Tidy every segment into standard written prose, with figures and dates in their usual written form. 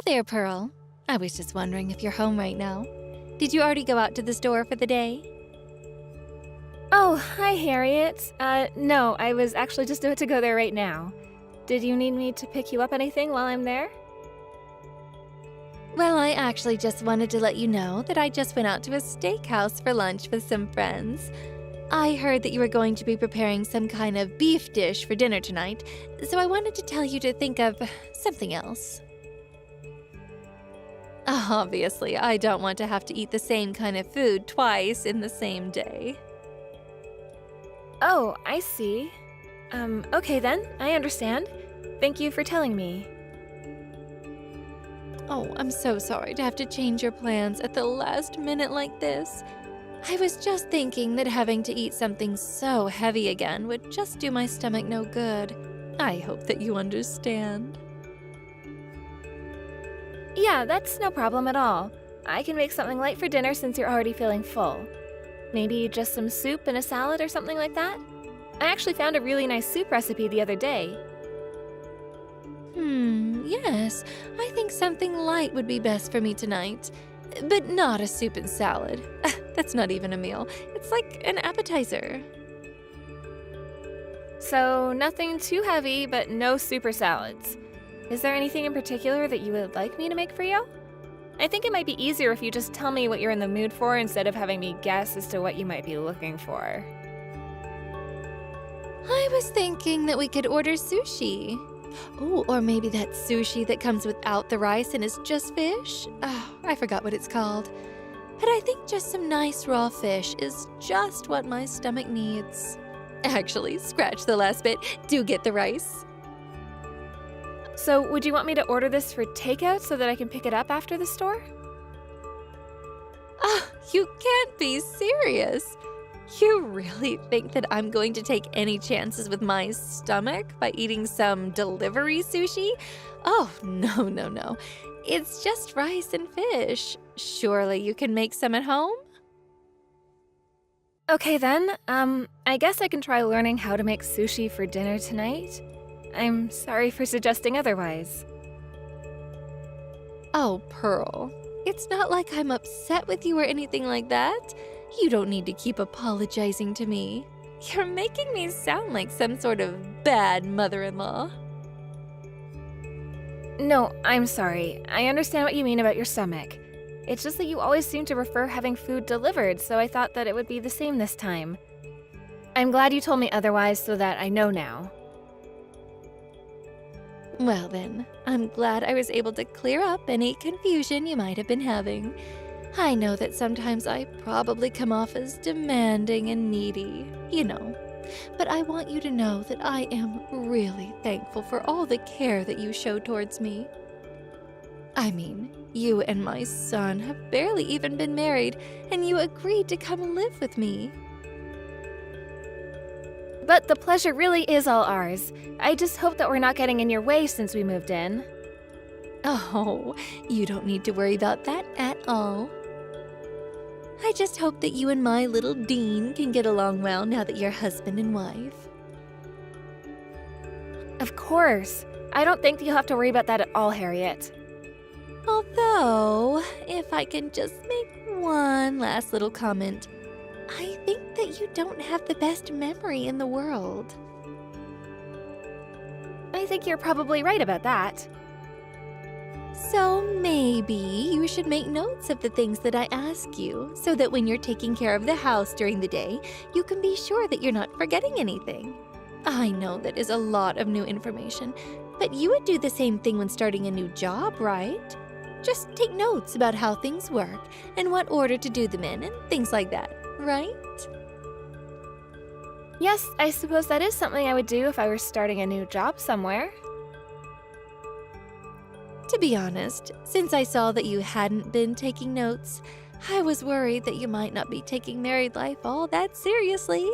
there, Pearl. I was just wondering if you're home right now. Did you already go out to the store for the day? Oh, hi, Harriet. No, I was actually just about to go there right now. Did you need me to pick you up anything while I'm there? Well, I actually just wanted to let you know that I just went out to a steakhouse for lunch with some friends. I heard that you were going to be preparing some kind of beef dish for dinner tonight, so I wanted to tell you to think of something else. Obviously, I don't want to have to eat the same kind of food twice in the same day. Oh, I see. Okay then, I understand. Thank you for telling me. Oh, I'm so sorry to have to change your plans at the last minute like this. I was just thinking that having to eat something so heavy again would just do my stomach no good. I hope that you understand. Yeah, that's no problem at all. I can make something light for dinner since you're already feeling full. Maybe just some soup and a salad or something like that? I actually found a really nice soup recipe the other day. Yes, I think something light would be best for me tonight. But not a soup and salad. That's not even a meal. It's like an appetizer. So, nothing too heavy, but no super salads. Is there anything in particular that you would like me to make for you? I think it might be easier if you just tell me what you're in the mood for instead of having me guess as to what you might be looking for. I was thinking that we could order sushi. Oh, or maybe that sushi that comes without the rice and is just fish? Oh, I forgot what it's called. But I think just some nice raw fish is just what my stomach needs. Actually, scratch the last bit. Do get the rice. So, would you want me to order this for takeout so that I can pick it up after the store? Ah, you can't be serious. You really think that I'm going to take any chances with my stomach by eating some delivery sushi? Oh, no. It's just rice and fish. Surely you can make some at home? Okay then, I guess I can try learning how to make sushi for dinner tonight. I'm sorry for suggesting otherwise. Oh, Pearl, it's not like I'm upset with you or anything like that. You don't need to keep apologizing to me. You're making me sound like some sort of bad mother-in-law. No, I'm sorry. I understand what you mean about your stomach. It's just that you always seem to prefer having food delivered, so I thought that it would be the same this time. I'm glad you told me otherwise so that I know now. Well then, I'm glad I was able to clear up any confusion you might have been having. I know that sometimes I probably come off as demanding and needy, but I want you to know that I am really thankful for all the care that you show towards me. I mean, you and my son have barely even been married, and you agreed to come live with me. But the pleasure really is all ours. I just hope that we're not getting in your way since we moved in. Oh, you don't need to worry about that at all. I just hope that you and my little Dean can get along well now that you're husband and wife. Of course. I don't think you'll have to worry about that at all, Harriet. Although, if I can just make one last little comment, I think that you don't have the best memory in the world. I think you're probably right about that. So maybe you should make notes of the things that I ask you, so that when you're taking care of the house during the day, you can be sure that you're not forgetting anything. I know that is a lot of new information, but you would do the same thing when starting a new job, right? Just take notes about how things work and what order to do them in and things like that, right? Yes, I suppose that is something I would do if I were starting a new job somewhere. To be honest, since I saw that you hadn't been taking notes, I was worried that you might not be taking married life all that seriously.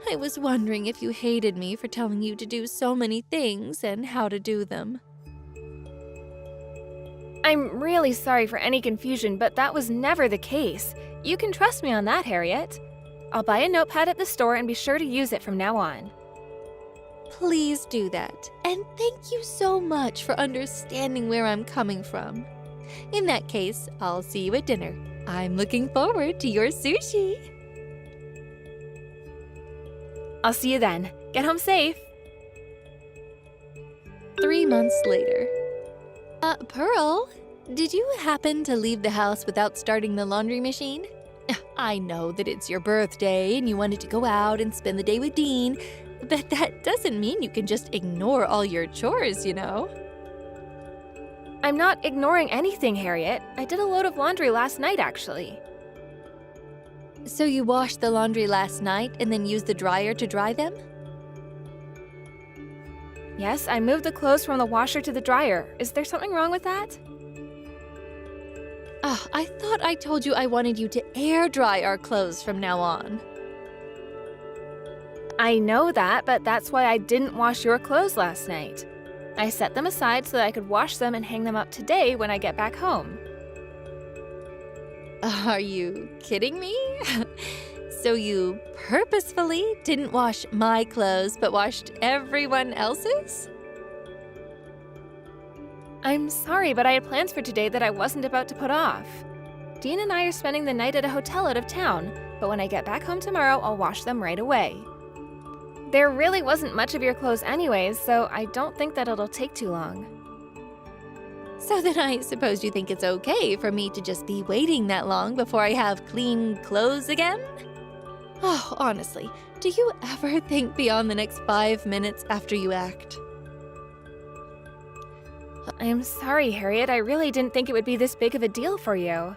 I was wondering if you hated me for telling you to do so many things and how to do them. I'm really sorry for any confusion, but that was never the case. You can trust me on that, Harriet. I'll buy a notepad at the store and be sure to use it from now on. please do that. And thank you so much for understanding where I'm coming from. In that case, I'll see you at dinner. I'm looking forward to your sushi. I'll see you then. Get home safe. 3 months later. Pearl, did you happen to leave the house without starting the laundry machine? I know that it's your birthday and you wanted to go out and spend the day with Dean, but that doesn't mean you can just ignore all your chores, you know? I'm not ignoring anything, Harriet. I did a load of laundry last night, actually. So you washed the laundry last night and then used the dryer to dry them? Yes, I moved the clothes from the washer to the dryer. Is there something wrong with that? I thought I told you I wanted you to air dry our clothes from now on. I know that, but that's why I didn't wash your clothes last night. I set them aside so that I could wash them and hang them up today when I get back home. Are you kidding me? So you purposefully didn't wash my clothes but washed everyone else's? I'm sorry, but I had plans for today that I wasn't about to put off. Dean and I are spending the night at a hotel out of town, but when I get back home tomorrow, I'll wash them right away. There really wasn't much of your clothes anyways, so I don't think that it'll take too long. So then I suppose you think it's okay for me to just be waiting that long before I have clean clothes again? Oh, honestly, do you ever think beyond the next 5 minutes after you act? I'm sorry, Harriet. I really didn't think it would be this big of a deal for you.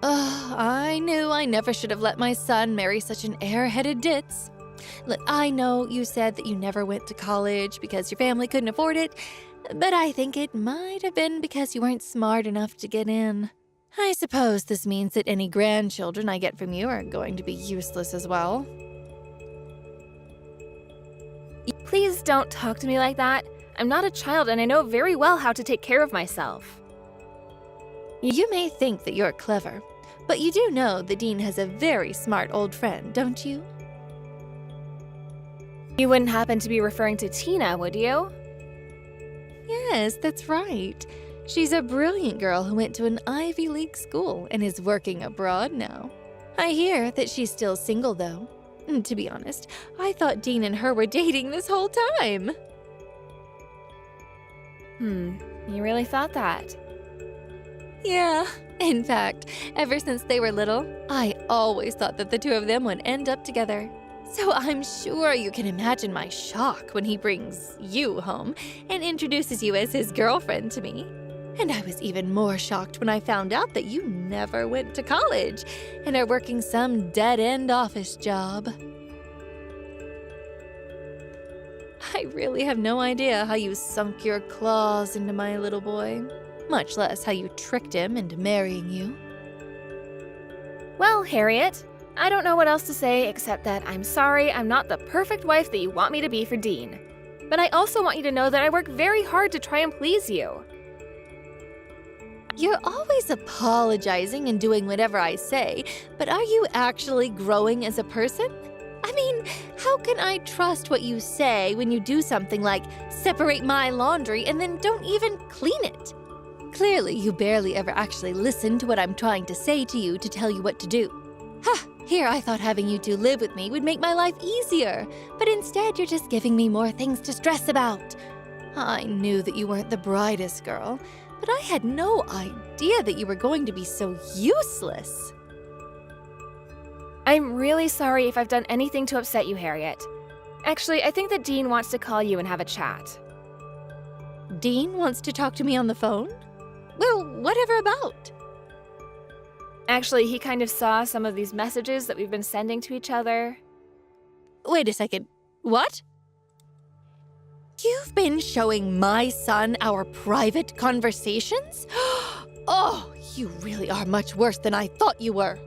I knew I never should have let my son marry such an airheaded ditz. Look, I know you said that you never went to college because your family couldn't afford it, but I think it might have been because you weren't smart enough to get in. I suppose this means that any grandchildren I get from you are going to be useless as well. Please don't talk to me like that. I'm not a child and I know very well how to take care of myself. You may think that you're clever, but you do know that Dean has a very smart old friend, don't you? You wouldn't happen to be referring to Tina, would you? Yes, that's right. She's a brilliant girl who went to an Ivy League school and is working abroad now. I hear that she's still single, though. And to be honest, I thought Dean and her were dating this whole time. You really thought that? Yeah. In fact, ever since they were little, I always thought that the two of them would end up together. So I'm sure you can imagine my shock when he brings you home and introduces you as his girlfriend to me. And I was even more shocked when I found out that you never went to college and are working some dead-end office job. I really have no idea how you sunk your claws into my little boy, much less how you tricked him into marrying you. Well, Harriet, I don't know what else to say except that I'm sorry I'm not the perfect wife that you want me to be for Dean. But I also want you to know that I work very hard to try and please you. You're always apologizing and doing whatever I say, but are you actually growing as a person? I mean, how can I trust what you say when you do something like separate my laundry and then don't even clean it? Clearly, you barely ever actually listen to what I'm trying to say to you to tell you what to do. Here I thought having you two live with me would make my life easier, but instead you're just giving me more things to stress about. I knew that you weren't the brightest girl, but I had no idea that you were going to be so useless. I'm really sorry if I've done anything to upset you, Harriet. Actually, I think that Dean wants to call you and have a chat. Dean wants to talk to me on the phone? Well, whatever about? Actually, he kind of saw some of these messages that we've been sending to each other. Wait a second. What? You've been showing my son our private conversations? Oh, you really are much worse than I thought you were.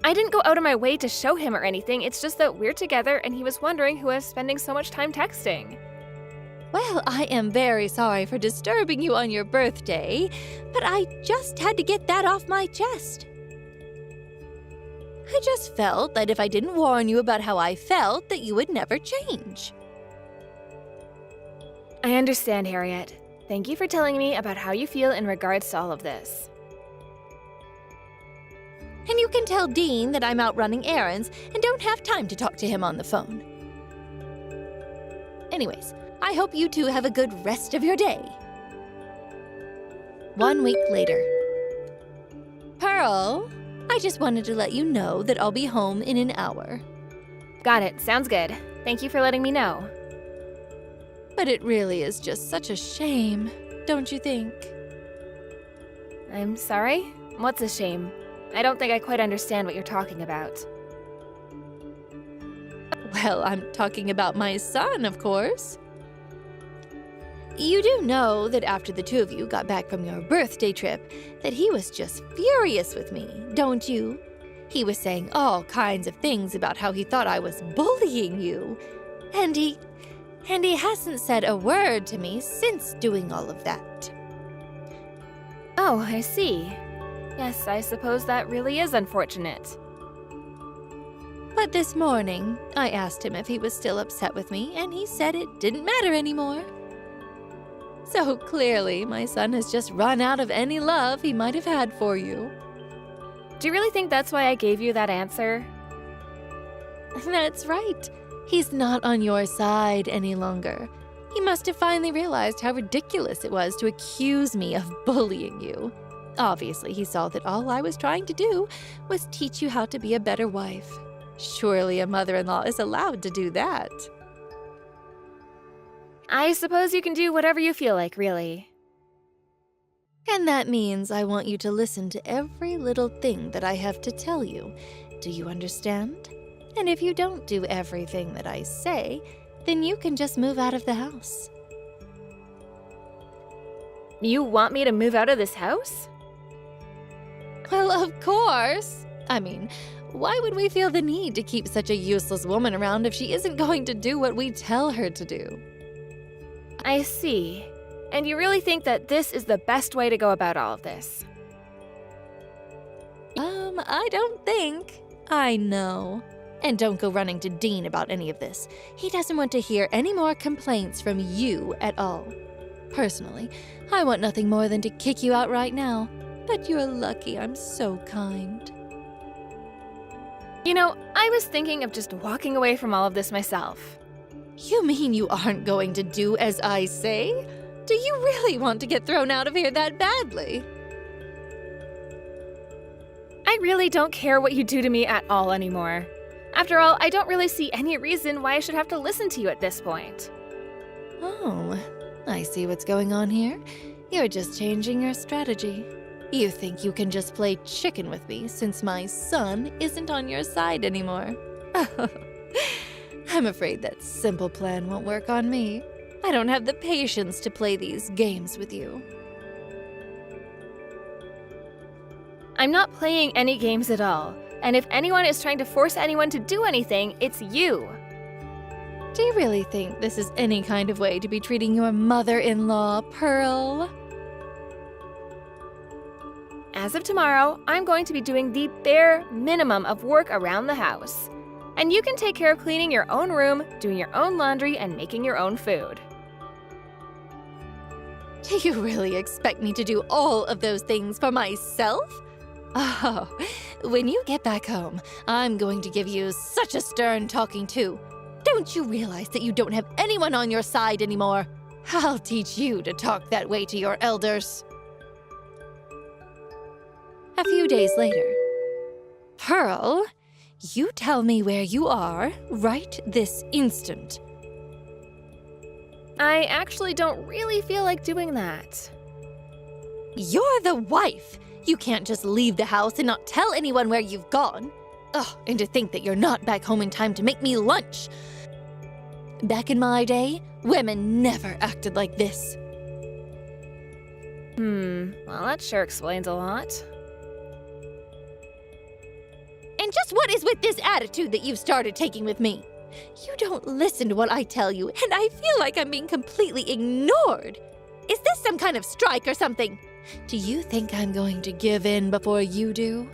I didn't go out of my way to show him or anything, it's just that we're together and he was wondering who I was spending so much time texting. Well, I am very sorry for disturbing you on your birthday, but I just had to get that off my chest. I just felt that if I didn't warn you about how I felt, that you would never change. I understand, Harriet. Thank you for telling me about how you feel in regards to all of this. And you can tell Dean that I'm out running errands and don't have time to talk to him on the phone. Anyways, I hope you two have a good rest of your day. 1 week later. Pearl, I just wanted to let you know that I'll be home in an hour. Got it. Sounds good. Thank you for letting me know. But it really is just such a shame, don't you think? I'm sorry? What's a shame? I don't think I quite understand what you're talking about. Well, I'm talking about my son, of course. You do know that after the two of you got back from your birthday trip, that he was just furious with me, don't you? He was saying all kinds of things about how he thought I was bullying you. And he hasn't said a word to me since doing all of that. Oh, I see. Yes, I suppose that really is unfortunate. But this morning, I asked him if he was still upset with me, and he said it didn't matter anymore. So clearly, my son has just run out of any love he might have had for you. Do you really think that's why I gave you that answer? That's right. He's not on your side any longer. He must have finally realized how ridiculous it was to accuse me of bullying you. Obviously, he saw that all I was trying to do was teach you how to be a better wife. Surely a mother-in-law is allowed to do that. I suppose you can do whatever you feel like, really. And that means I want you to listen to every little thing that I have to tell you. Do you understand? And if you don't do everything that I say, then you can just move out of the house. You want me to move out of this house? Well, of course. I mean, why would we feel the need to keep such a useless woman around if she isn't going to do what we tell her to do? I see. And you really think that this is the best way to go about all of this? I don't think. I know. And don't go running to Dean about any of this. He doesn't want to hear any more complaints from you at all. Personally, I want nothing more than to kick you out right now. But you're lucky I'm so kind. You know, I was thinking of just walking away from all of this myself. You mean you aren't going to do as I say? Do you really want to get thrown out of here that badly? I really don't care what you do to me at all anymore. After all, I don't really see any reason why I should have to listen to you at this point. Oh, I see what's going on here. You're just changing your strategy. You think you can just play chicken with me since my son isn't on your side anymore. I'm afraid that simple plan won't work on me. I don't have the patience to play these games with you. I'm not playing any games at all, and if anyone is trying to force anyone to do anything, it's you. Do you really think this is any kind of way to be treating your mother-in-law, Pearl? As of tomorrow, I'm going to be doing the bare minimum of work around the house. And you can take care of cleaning your own room, doing your own laundry, and making your own food. Do you really expect me to do all of those things for myself? Oh, when you get back home, I'm going to give you such a stern talking to. Don't you realize that you don't have anyone on your side anymore? I'll teach you to talk that way to your elders. A few days later. Pearl, you tell me where you are right this instant. I actually don't really feel like doing that. You're the wife. You can't just leave the house and not tell anyone where you've gone. Oh, and to think that you're not back home in time to make me lunch. Back in my day, women never acted like this. Well, that sure explains a lot. And just what is with this attitude that you've started taking with me? You don't listen to what I tell you, and I feel like I'm being completely ignored. Is this some kind of strike or something? Do you think I'm going to give in before you do?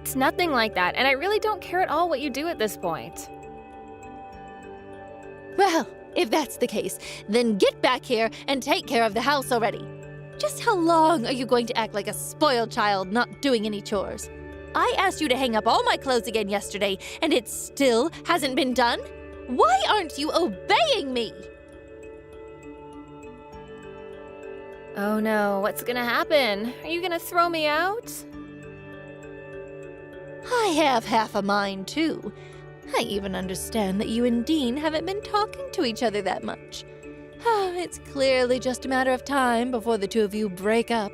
It's nothing like that, and I really don't care at all what you do at this point. Well, if that's the case, then get back here and take care of the house already. Just how long are you going to act like a spoiled child not doing any chores? I asked you to hang up all my clothes again yesterday, and it still hasn't been done? Why aren't you obeying me? Oh no, what's gonna happen? Are you gonna throw me out? I have half a mind, too. I even understand that you and Dean haven't been talking to each other that much. It's clearly just a matter of time before the two of you break up.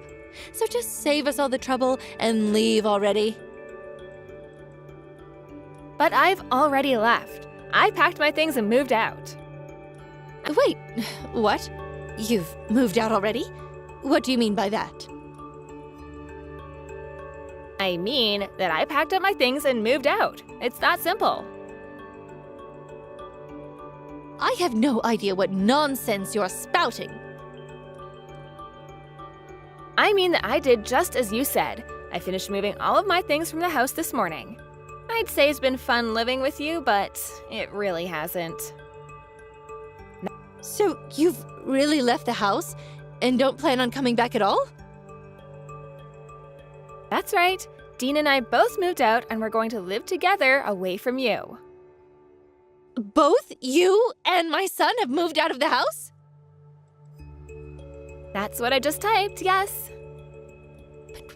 So just save us all the trouble and leave already. But I've already left. I packed my things and moved out. Wait, what? You've moved out already? What do you mean by that? I mean that I packed up my things and moved out. It's that simple. I have no idea what nonsense you're spouting. I mean that I did just as you said. I finished moving all of my things from the house this morning. I'd say it's been fun living with you, but it really hasn't. So you've really left the house and don't plan on coming back at all? That's right. Dean and I both moved out and we're going to live together away from you. Both you and my son have moved out of the house? That's what I just typed, yes.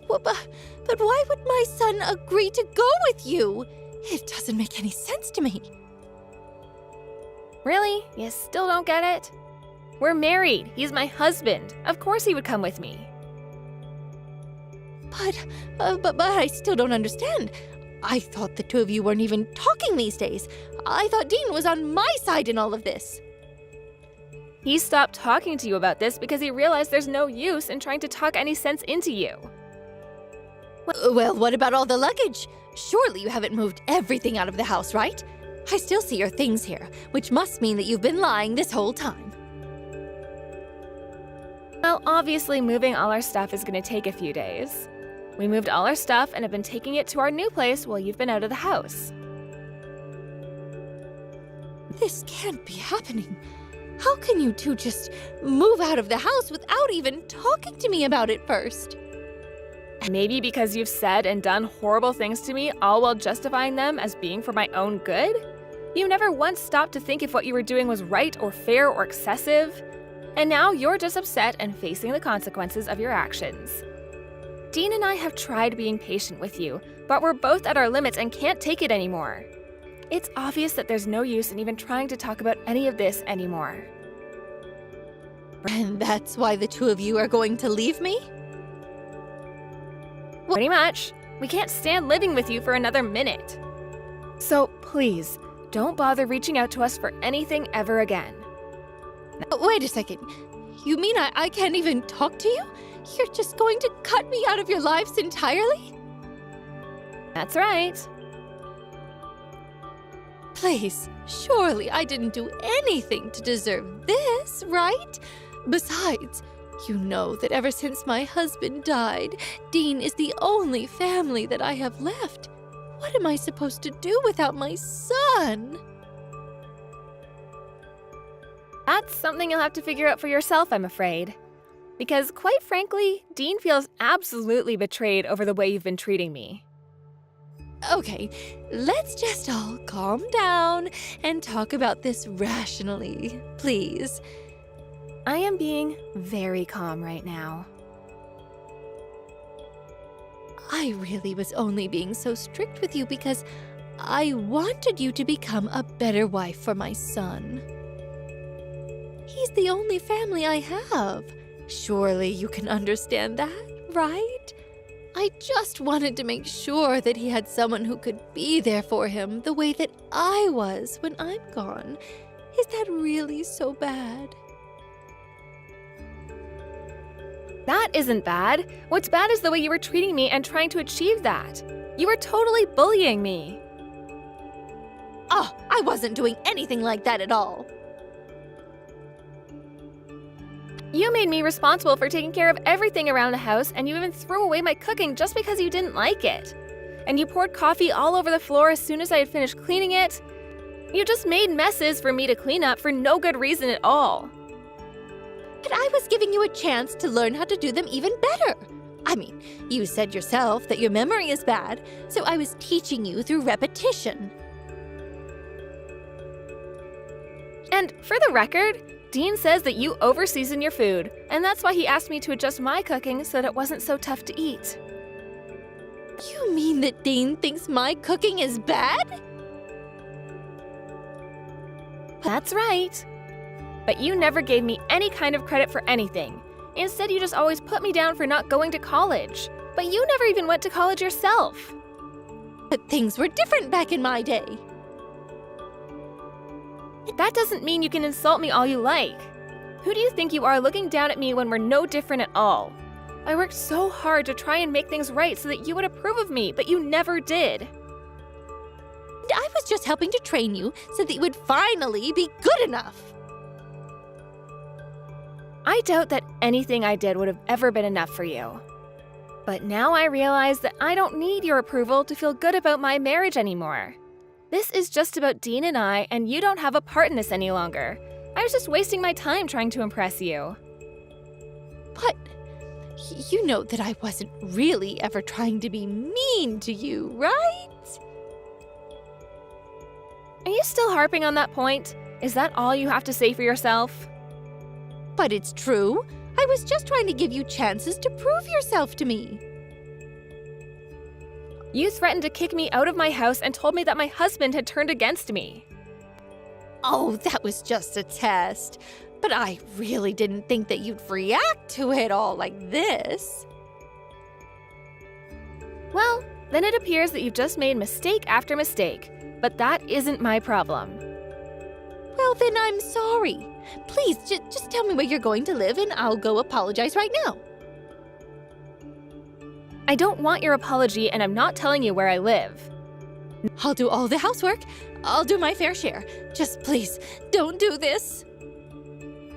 But why would my son agree to go with you? It doesn't make any sense to me. Really? You still don't get it? We're married. He's my husband. Of course he would come with me. But I still don't understand. I thought the two of you weren't even talking these days. I thought Dean was on my side in all of this. He stopped talking to you about this because he realized there's no use in trying to talk any sense into you. Well, what about all the luggage? Surely you haven't moved everything out of the house, right? I still see your things here, which must mean that you've been lying this whole time. Well, obviously moving all our stuff is going to take a few days. We moved all our stuff and have been taking it to our new place while you've been out of the house. This can't be happening. How can you two just move out of the house without even talking to me about it first? Maybe because you've said and done horrible things to me, all while justifying them as being for my own good? You never once stopped to think if what you were doing was right or fair or excessive. And now you're just upset and facing the consequences of your actions. Dean and I have tried being patient with you, but we're both at our limits and can't take it anymore. It's obvious that there's no use in even trying to talk about any of this anymore. And that's why the two of you are going to leave me? Pretty much. We can't stand living with you for another minute. So please, don't bother reaching out to us for anything ever again. Wait a second. You mean I can't even talk to you? You're just going to cut me out of your lives entirely? That's right. Please, surely I didn't do anything to deserve this, right? Besides, you know that ever since my husband died, Dean is the only family that I have left. What am I supposed to do without my son? That's something you'll have to figure out for yourself, I'm afraid. Because quite frankly, Dean feels absolutely betrayed over the way you've been treating me. Okay, let's just all calm down and talk about this rationally, please. I am being very calm right now. I really was only being so strict with you because I wanted you to become a better wife for my son. He's the only family I have. Surely you can understand that, right? I just wanted to make sure that he had someone who could be there for him the way that I was when I'm gone. Is that really so bad? That isn't bad. What's bad is the way you were treating me and trying to achieve that. You were totally bullying me. Oh, I wasn't doing anything like that at all. You made me responsible for taking care of everything around the house, and you even threw away my cooking just because you didn't like it. and you poured coffee all over the floor as soon as I had finished cleaning it. You just made messes for me to clean up for no good reason at all. But I was giving you a chance to learn how to do them even better. I mean, you said yourself that your memory is bad, so I was teaching you through repetition. And for the record, Dean says that you overseason your food, and that's why he asked me to adjust my cooking so that it wasn't so tough to eat. You mean that Dean thinks my cooking is bad? That's right. But you never gave me any kind of credit for anything. Instead, you just always put me down for not going to college. But you never even went to college yourself. But things were different back in my day. That doesn't mean you can insult me all you like. Who do you think you are looking down at me when we're no different at all? I worked so hard to try and make things right so that you would approve of me, but you never did. I was just helping to train you so that you would finally be good enough. I doubt that anything I did would have ever been enough for you. But now I realize that I don't need your approval to feel good about my marriage anymore. This is just about Dean and I, and you don't have a part in this any longer. I was just wasting my time trying to impress you. But you know that I wasn't really ever trying to be mean to you, right? Are you still harping on that point? Is that all you have to say for yourself? But it's true. I was just trying to give you chances to prove yourself to me. You threatened to kick me out of my house and told me that my husband had turned against me. Oh, that was just a test. But I really didn't think that you'd react to it all like this. Well, then it appears that you've just made mistake after mistake. But that isn't my problem. Well, then I'm sorry. Please, just tell me where you're going to live and I'll go apologize right now. I don't want your apology and I'm not telling you where I live. I'll do all the housework. I'll do my fair share. Just please, don't do this.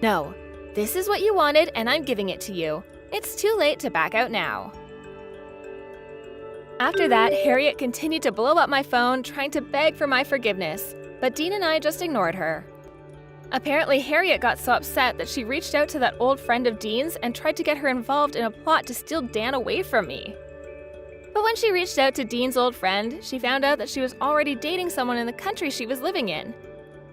No, this is what you wanted and I'm giving it to you. It's too late to back out now. After that, Harriet continued to blow up my phone, trying to beg for my forgiveness, but Dean and I just ignored her. Apparently, Harriet got so upset that she reached out to that old friend of Dean's and tried to get her involved in a plot to steal Dan away from me. But when she reached out to Dean's old friend, she found out that she was already dating someone in the country she was living in.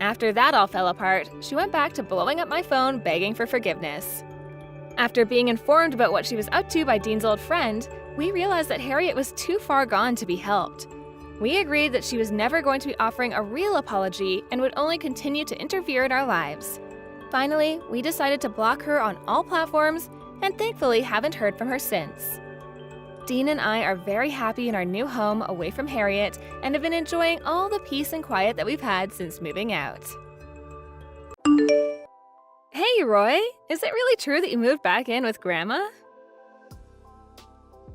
After that all fell apart, she went back to blowing up my phone, begging for forgiveness. After being informed about what she was up to by Dean's old friend, we realized that Harriet was too far gone to be helped. We agreed that she was never going to be offering a real apology and would only continue to interfere in our lives. Finally, we decided to block her on all platforms and thankfully haven't heard from her since. Dean and I are very happy in our new home away from Harriet and have been enjoying all the peace and quiet that we've had since moving out. Hey, Roy, is it really true that you moved back in with Grandma?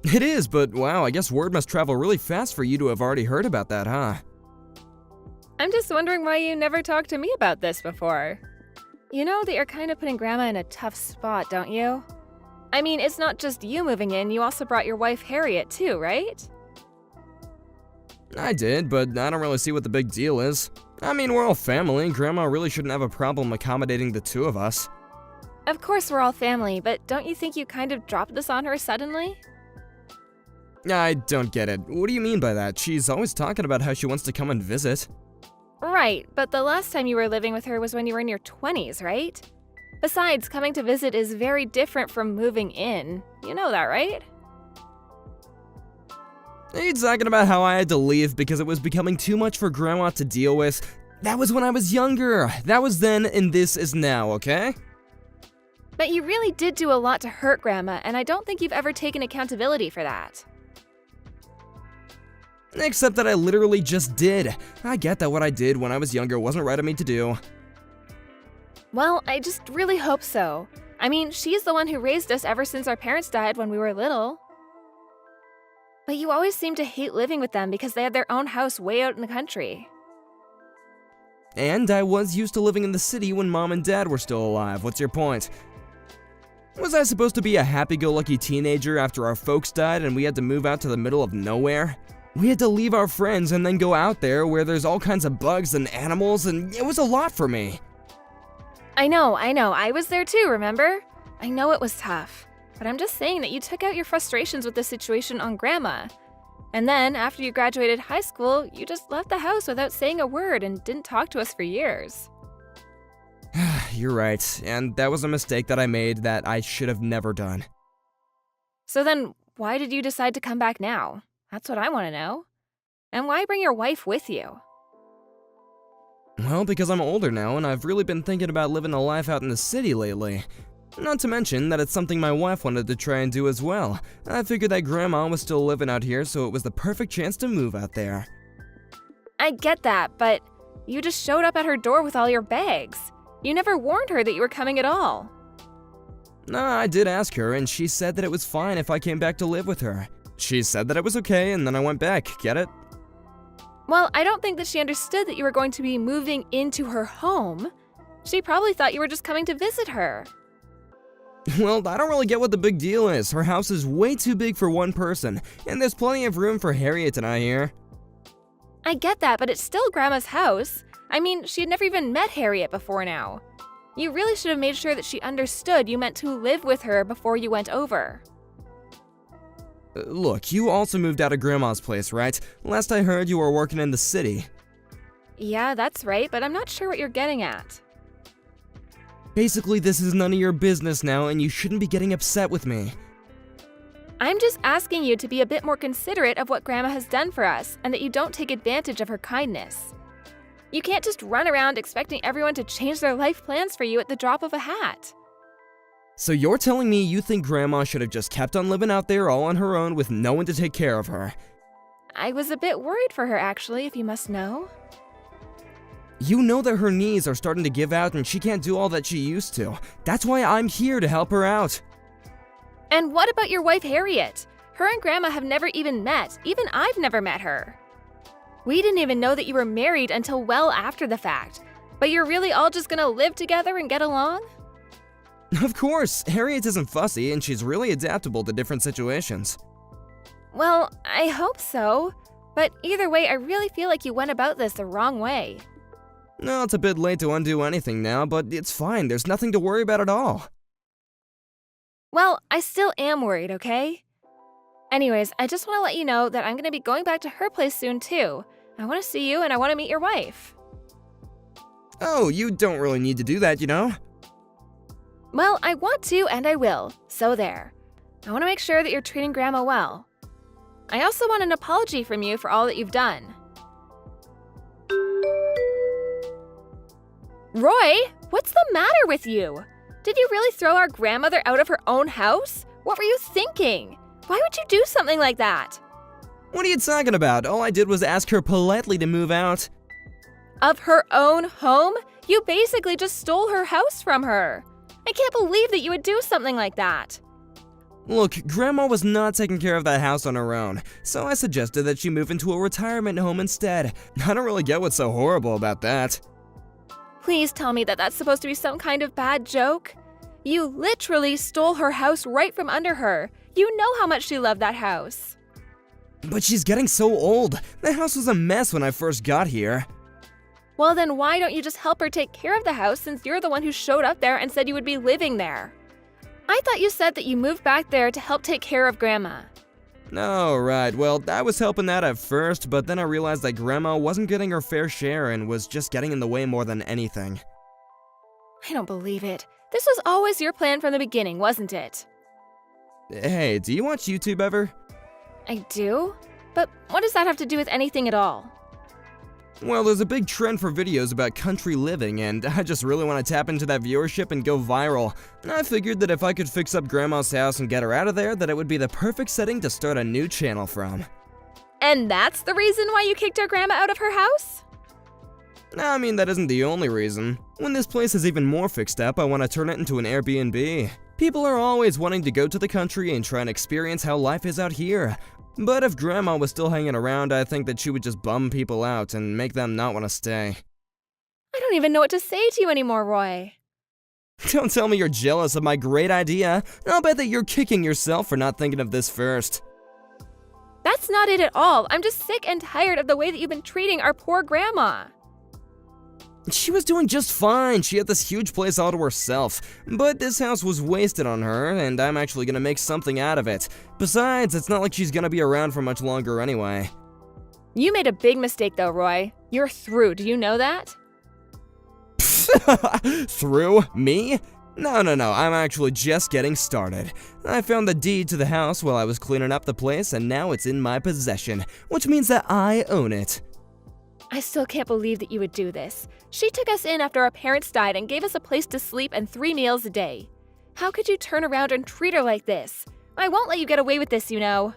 It is, but wow, I guess word must travel really fast for you to have already heard about that, huh? I'm just wondering why you never talked to me about this before. You know that you're kind of putting Grandma in a tough spot, don't you? I mean, it's not just you moving in, you also brought your wife Harriet too, right? I did, but I don't really see what the big deal is. I mean, we're all family, Grandma really shouldn't have a problem accommodating the two of us. Of course we're all family, but don't you think you kind of dropped this on her suddenly? I don't get it. What do you mean by that? She's always talking about how she wants to come and visit. Right, but the last time you were living with her was when you were in your 20s, right? Besides, coming to visit is very different from moving in. You know that, right? Are you talking about how I had to leave because it was becoming too much for Grandma to deal with? That was when I was younger. That was then and this is now, okay? But you really did do a lot to hurt Grandma, and I don't think you've ever taken accountability for that. Except that I literally just did. I get that what I did when I was younger wasn't right of me to do. Well, I just really hope so. I mean, she's the one who raised us ever since our parents died when we were little. But you always seem to hate living with them because they had their own house way out in the country. And I was used to living in the city when Mom and Dad were still alive. What's your point? Was I supposed to be a happy-go-lucky teenager after our folks died and we had to move out to the middle of nowhere? We had to leave our friends and then go out there where there's all kinds of bugs and animals, and it was a lot for me. I know. I was there too, remember? I know it was tough, but I'm just saying that you took out your frustrations with the situation on Grandma. And then, after you graduated high school, you just left the house without saying a word and didn't talk to us for years. You're right, and that was a mistake that I made that I should have never done. So then, why did you decide to come back now? That's what I want to know. And why bring your wife with you? Well, because I'm older now, and I've really been thinking about living a life out in the city lately. Not to mention that it's something my wife wanted to try and do as well. I figured that Grandma was still living out here, so it was the perfect chance to move out there. I get that, but you just showed up at her door with all your bags. You never warned her that you were coming at all. Nah, I did ask her, and she said that it was fine if I came back to live with her. She said that it was okay, and then I went back, get it? Well, I don't think that she understood that you were going to be moving into her home. She probably thought you were just coming to visit her. Well, I don't really get what the big deal is. Her house is way too big for one person, and there's plenty of room for Harriet and I here. I get that, but it's still Grandma's house. I mean, she had never even met Harriet before now. You really should have made sure that she understood you meant to live with her before you went over. Look, you also moved out of Grandma's place, right? Last I heard, you were working in the city. Yeah, that's right, but I'm not sure what you're getting at. Basically, this is none of your business now, and you shouldn't be getting upset with me. I'm just asking you to be a bit more considerate of what Grandma has done for us, and that you don't take advantage of her kindness. You can't just run around expecting everyone to change their life plans for you at the drop of a hat. So you're telling me you think Grandma should have just kept on living out there all on her own with no one to take care of her? I was a bit worried for her, actually, if you must know. You know that her knees are starting to give out and she can't do all that she used to. That's why I'm here to help her out. And what about your wife, Harriet? Her and Grandma have never even met. Even I've never met her. We didn't even know that you were married until well after the fact. But you're really all just gonna live together and get along? Of course, Harriet isn't fussy and she's really adaptable to different situations. Well, I hope so. But either way, I really feel like you went about this the wrong way. No, it's a bit late to undo anything now, but it's fine. There's nothing to worry about at all. Well, I still am worried, okay? Anyways, I just want to let you know that I'm going to be going back to her place soon, too. I want to see you and I want to meet your wife. Oh, you don't really need to do that, you know? Well, I want to and I will, so there. I want to make sure that you're treating Grandma well. I also want an apology from you for all that you've done. Roy, what's the matter with you? Did you really throw our grandmother out of her own house? What were you thinking? Why would you do something like that? What are you talking about? All I did was ask her politely to move out. Of her own home? You basically just stole her house from her. I can't believe that you would do something like that. Look, Grandma was not taking care of that house on her own, so I suggested that she move into a retirement home instead. I don't really get what's so horrible about that. Please tell me that that's supposed to be some kind of bad joke. You literally stole her house right from under her. You know how much she loved that house. But she's getting so old. The house was a mess when I first got here. Well, then why don't you just help her take care of the house since you're the one who showed up there and said you would be living there? I thought you said that you moved back there to help take care of Grandma. Oh, right. Well, I was helping that at first, but then I realized that Grandma wasn't getting her fair share and was just getting in the way more than anything. I don't believe it. This was always your plan from the beginning, wasn't it? Hey, do you watch YouTube ever? I do? But what does that have to do with anything at all? Well, there's a big trend for videos about country living, and I just really want to tap into that viewership and go viral. I figured that if I could fix up Grandma's house and get her out of there, that it would be the perfect setting to start a new channel from. And that's the reason why you kicked our Grandma out of her house? I mean, that isn't the only reason. When this place is even more fixed up, I want to turn it into an Airbnb. People are always wanting to go to the country and try and experience how life is out here. But if Grandma was still hanging around, I think that she would just bum people out and make them not want to stay. I don't even know what to say to you anymore, Roy. Don't tell me you're jealous of my great idea. I'll bet that you're kicking yourself for not thinking of this first. That's not it at all. I'm just sick and tired of the way that you've been treating our poor grandma. She was doing just fine. She had this huge place all to herself. But this house was wasted on her, and I'm actually gonna make something out of it. Besides, it's not like she's gonna be around for much longer anyway. You made a big mistake though, Roy. You're through, do you know that? Through? Me? No, I'm actually just getting started. I found the deed to the house while I was cleaning up the place, and now it's in my possession, which means that I own it. I still can't believe that you would do this. She took us in after our parents died and gave us a place to sleep and 3 meals a day. How could you turn around and treat her like this? I won't let you get away with this, you know.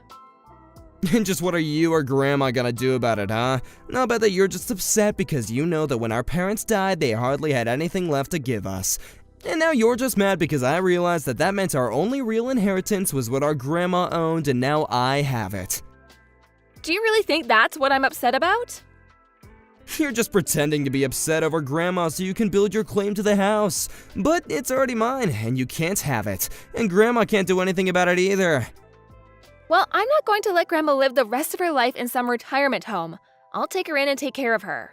And just what are you or Grandma gonna do about it, huh? I'll bet that you're just upset because you know that when our parents died, they hardly had anything left to give us. And now you're just mad because I realized that that meant our only real inheritance was what our grandma owned, and now I have it. Do you really think that's what I'm upset about? You're just pretending to be upset over Grandma so you can build your claim to the house. But it's already mine, and you can't have it. And Grandma can't do anything about it either. Well, I'm not going to let Grandma live the rest of her life in some retirement home. I'll take her in and take care of her.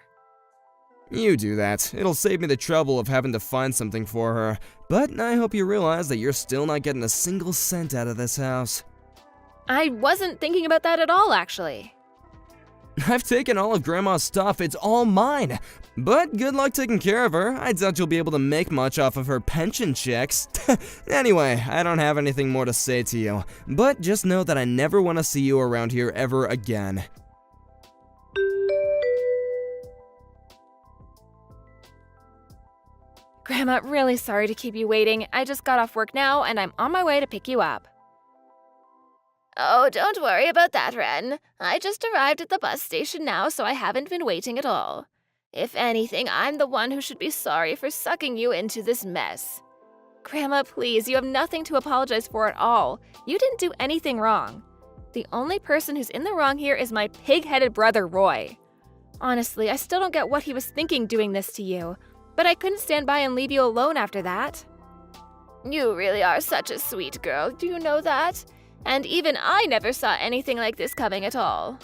You do that. It'll save me the trouble of having to find something for her. But I hope you realize that you're still not getting a single cent out of this house. I wasn't thinking about that at all, actually. I've taken all of Grandma's stuff, it's all mine. But good luck taking care of her. I doubt you'll be able to make much off of her pension checks. Anyway, I don't have anything more to say to you. But just know that I never want to see you around here ever again. Grandma, really sorry to keep you waiting. I just got off work now, and I'm on my way to pick you up. Oh, don't worry about that, Ren. I just arrived at the bus station now, so I haven't been waiting at all. If anything, I'm the one who should be sorry for sucking you into this mess. Grandma, please, you have nothing to apologize for at all. You didn't do anything wrong. The only person who's in the wrong here is my pig-headed brother, Roy. Honestly, I still don't get what he was thinking doing this to you, but I couldn't stand by and leave you alone after that. You really are such a sweet girl, do you know that? And even I never saw anything like this coming at all.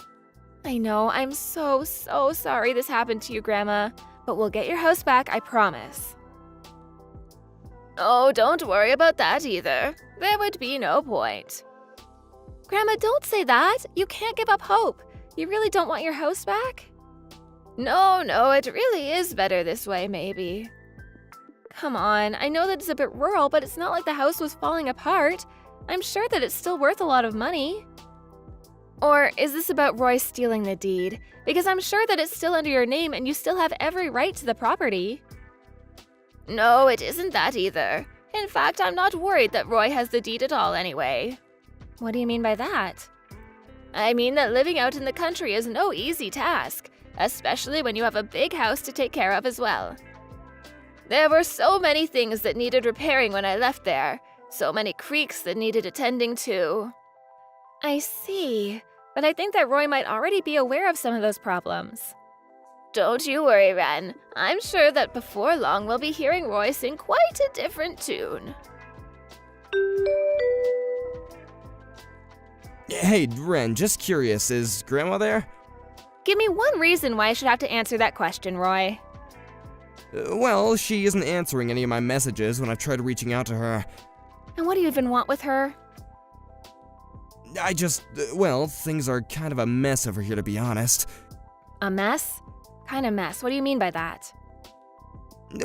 I know, I'm so sorry this happened to you, Grandma, but we'll get your house back, I promise. Oh, don't worry about that either. There would be no point. Grandma, don't say that. You can't give up hope. You really don't want your house back? No, it really is better this way, maybe. Come on, I know that it's a bit rural, but it's not like the house was falling apart. I'm sure that it's still worth a lot of money. Or is this about Roy stealing the deed? Because I'm sure that it's still under your name and you still have every right to the property. No, it isn't that either. In fact, I'm not worried that Roy has the deed at all anyway. What do you mean by that? I mean that living out in the country is no easy task, especially when you have a big house to take care of as well. There were so many things that needed repairing when I left there. So many creeks that needed attending to. I see, but I think that Roy might already be aware of some of those problems. Don't you worry, Ren. I'm sure that before long we'll be hearing Roy sing quite a different tune. Hey, Ren, just curious, is Grandma there? Give me one reason why I should have to answer that question, Roy. Well, she isn't answering any of my messages when I've tried reaching out to her. And what do you even want with her? Well, things are kind of a mess over here, to be honest. A mess? Kind of mess. What do you mean by that?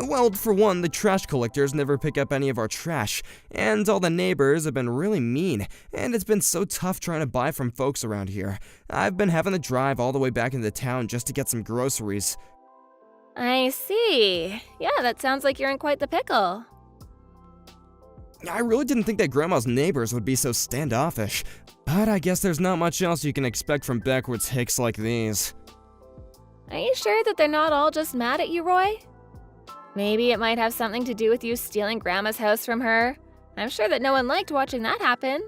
Well, for one, the trash collectors never pick up any of our trash, and all the neighbors have been really mean, and it's been so tough trying to buy from folks around here. I've been having to drive all the way back into town just to get some groceries. I see. Yeah, that sounds like you're in quite the pickle. I really didn't think that Grandma's neighbors would be so standoffish, but I guess there's not much else you can expect from backwards hicks like these. Are you sure that they're not all just mad at you, Roy? Maybe it might have something to do with you stealing Grandma's house from her. I'm sure that no one liked watching that happen.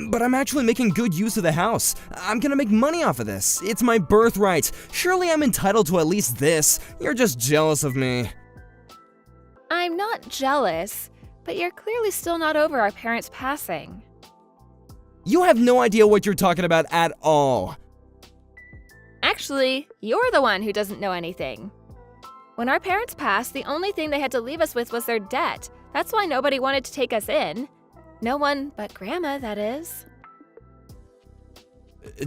But I'm actually making good use of the house. I'm gonna make money off of this. It's my birthright. Surely I'm entitled to at least this. You're just jealous of me. I'm not jealous, but you're clearly still not over our parents' passing. You have no idea what you're talking about at all. Actually, you're the one who doesn't know anything. When our parents passed, the only thing they had to leave us with was their debt. That's why nobody wanted to take us in. No one but Grandma, that is.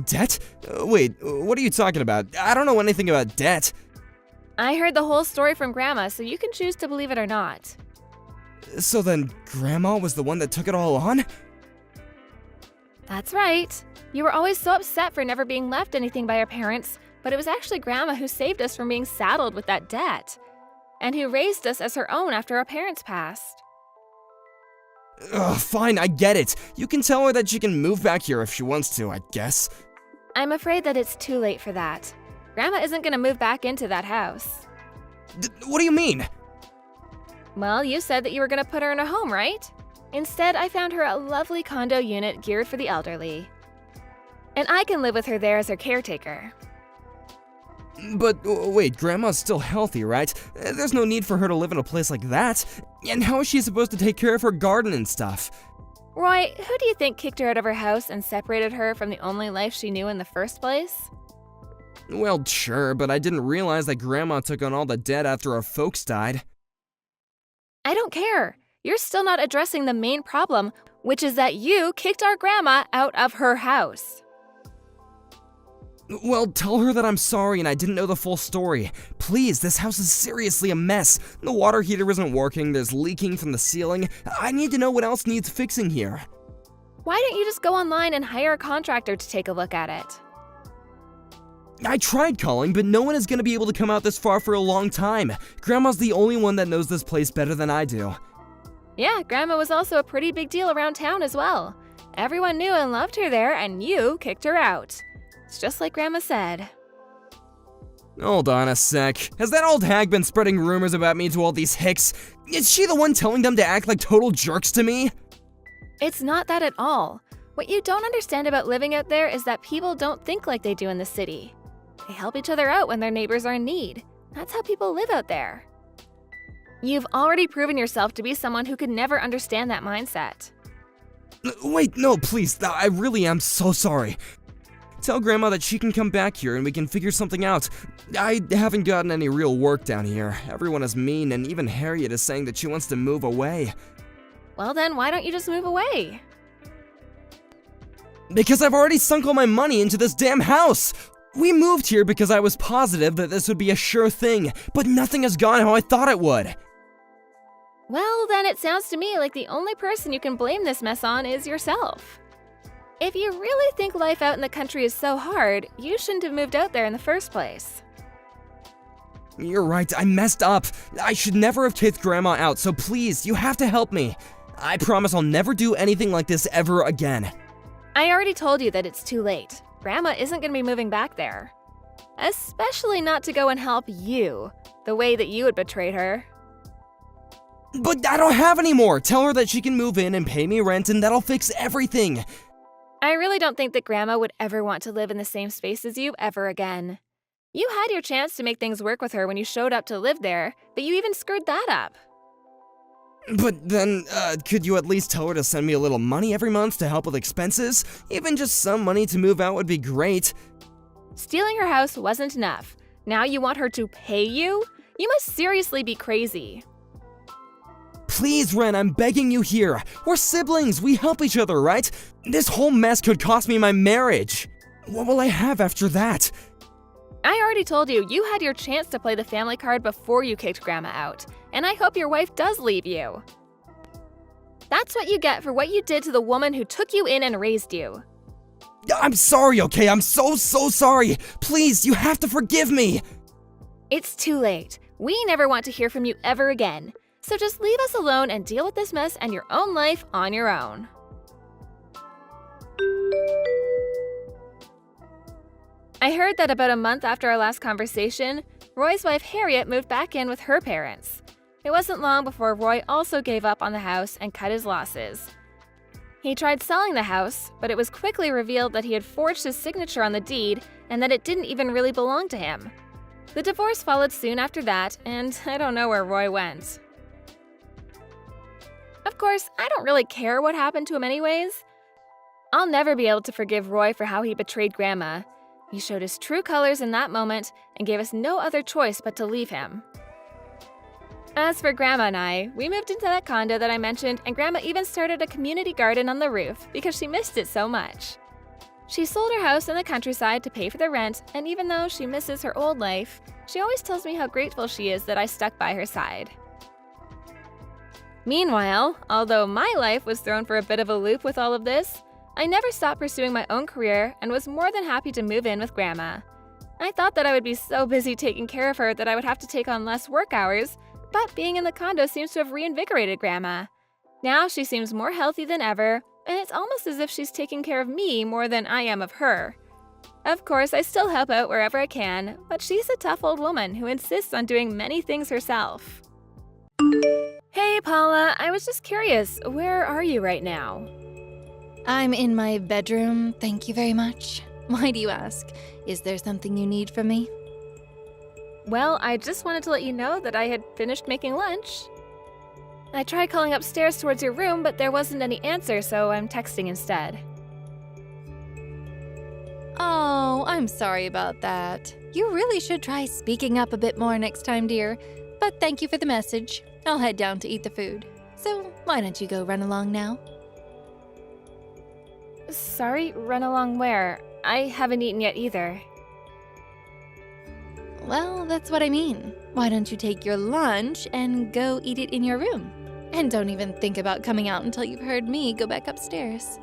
Debt? Wait, what are you talking about? I don't know anything about debt. I heard the whole story from Grandma, so you can choose to believe it or not. So then, Grandma was the one that took it all on? That's right. You were always so upset for never being left anything by our parents, but it was actually Grandma who saved us from being saddled with that debt, and who raised us as her own after our parents passed. Ugh, fine, I get it. You can tell her that she can move back here if she wants to, I guess. I'm afraid that it's too late for that. Grandma isn't going to move back into that house. What do you mean? Well, you said that you were going to put her in a home, right? Instead, I found her a lovely condo unit geared for the elderly. And I can live with her there as her caretaker. But wait, Grandma's still healthy, right? There's no need for her to live in a place like that. And how is she supposed to take care of her garden and stuff? Roy, who do you think kicked her out of her house and separated her from the only life she knew in the first place? Well, sure, but I didn't realize that Grandma took on all the debt after our folks died. I don't care. You're still not addressing the main problem, which is that you kicked our grandma out of her house. Well, tell her that I'm sorry and I didn't know the full story. Please, this house is seriously a mess. The water heater isn't working, there's leaking from the ceiling. I need to know what else needs fixing here. Why don't you just go online and hire a contractor to take a look at it? I tried calling, but no one is going to be able to come out this far for a long time. Grandma's the only one that knows this place better than I do. Yeah, Grandma was also a pretty big deal around town as well. Everyone knew and loved her there, and you kicked her out. It's just like Grandma said. Hold on a sec. Has that old hag been spreading rumors about me to all these hicks? Is she the one telling them to act like total jerks to me? It's not that at all. What you don't understand about living out there is that people don't think like they do in the city. They help each other out when their neighbors are in need. That's how people live out there. You've already proven yourself to be someone who could never understand that mindset. Wait, no, please. I really am so sorry. Tell Grandma that she can come back here and we can figure something out. I haven't gotten any real work down here. Everyone is mean, and even Harriet is saying that she wants to move away. Well then, why don't you just move away? Because I've already sunk all my money into this damn house! We moved here because I was positive that this would be a sure thing, but nothing has gone how I thought it would. Well, then it sounds to me like the only person you can blame this mess on is yourself. If you really think life out in the country is so hard, you shouldn't have moved out there in the first place. You're right, I messed up. I should never have kicked Grandma out, so please, you have to help me. I promise I'll never do anything like this ever again. I already told you that it's too late. Grandma isn't going to be moving back there. Especially not to go and help you, the way that you had betrayed her. But I don't have any more. Tell her that she can move in and pay me rent and that'll fix everything. I really don't think that Grandma would ever want to live in the same space as you ever again. You had your chance to make things work with her when you showed up to live there, but you even screwed that up. But then, could you at least tell her to send me a little money every month to help with expenses? Even just some money to move out would be great. Stealing her house wasn't enough. Now you want her to pay you? You must seriously be crazy. Please, Ren, I'm begging you here. We're siblings, we help each other, right? This whole mess could cost me my marriage. What will I have after that? I already told you, you had your chance to play the family card before you kicked Grandma out, and I hope your wife does leave you. That's what you get for what you did to the woman who took you in and raised you. I'm sorry, okay? I'm so sorry. Please, you have to forgive me. It's too late. We never want to hear from you ever again. So just leave us alone and deal with this mess and your own life on your own. I heard that about a month after our last conversation, Roy's wife Harriet moved back in with her parents. It wasn't long before Roy also gave up on the house and cut his losses. He tried selling the house, but it was quickly revealed that he had forged his signature on the deed and that it didn't even really belong to him. The divorce followed soon after that, and I don't know where Roy went. Of course, I don't really care what happened to him anyways. I'll never be able to forgive Roy for how he betrayed Grandma. He showed his true colors in that moment and gave us no other choice but to leave him. As for Grandma and I, we moved into that condo that I mentioned, and Grandma even started a community garden on the roof because she missed it so much. She sold her house in the countryside to pay for the rent, and even though she misses her old life, she always tells me how grateful she is that I stuck by her side. Meanwhile, although my life was thrown for a bit of a loop with all of this, I never stopped pursuing my own career and was more than happy to move in with Grandma. I thought that I would be so busy taking care of her that I would have to take on less work hours, but being in the condo seems to have reinvigorated Grandma. Now she seems more healthy than ever, and it's almost as if she's taking care of me more than I am of her. Of course, I still help out wherever I can, but she's a tough old woman who insists on doing many things herself. Hey, Paula, I was just curious, where are you right now? I'm in my bedroom, thank you very much. Why do you ask? Is there something you need from me? Well, I just wanted to let you know that I had finished making lunch. I tried calling upstairs towards your room, but there wasn't any answer, so I'm texting instead. Oh, I'm sorry about that. You really should try speaking up a bit more next time, dear. But thank you for the message. I'll head down to eat the food. So why don't you go run along now? Sorry, run along where? I haven't eaten yet either. Well, that's what I mean. Why don't you take your lunch and go eat it in your room? And don't even think about coming out until you've heard me go back upstairs.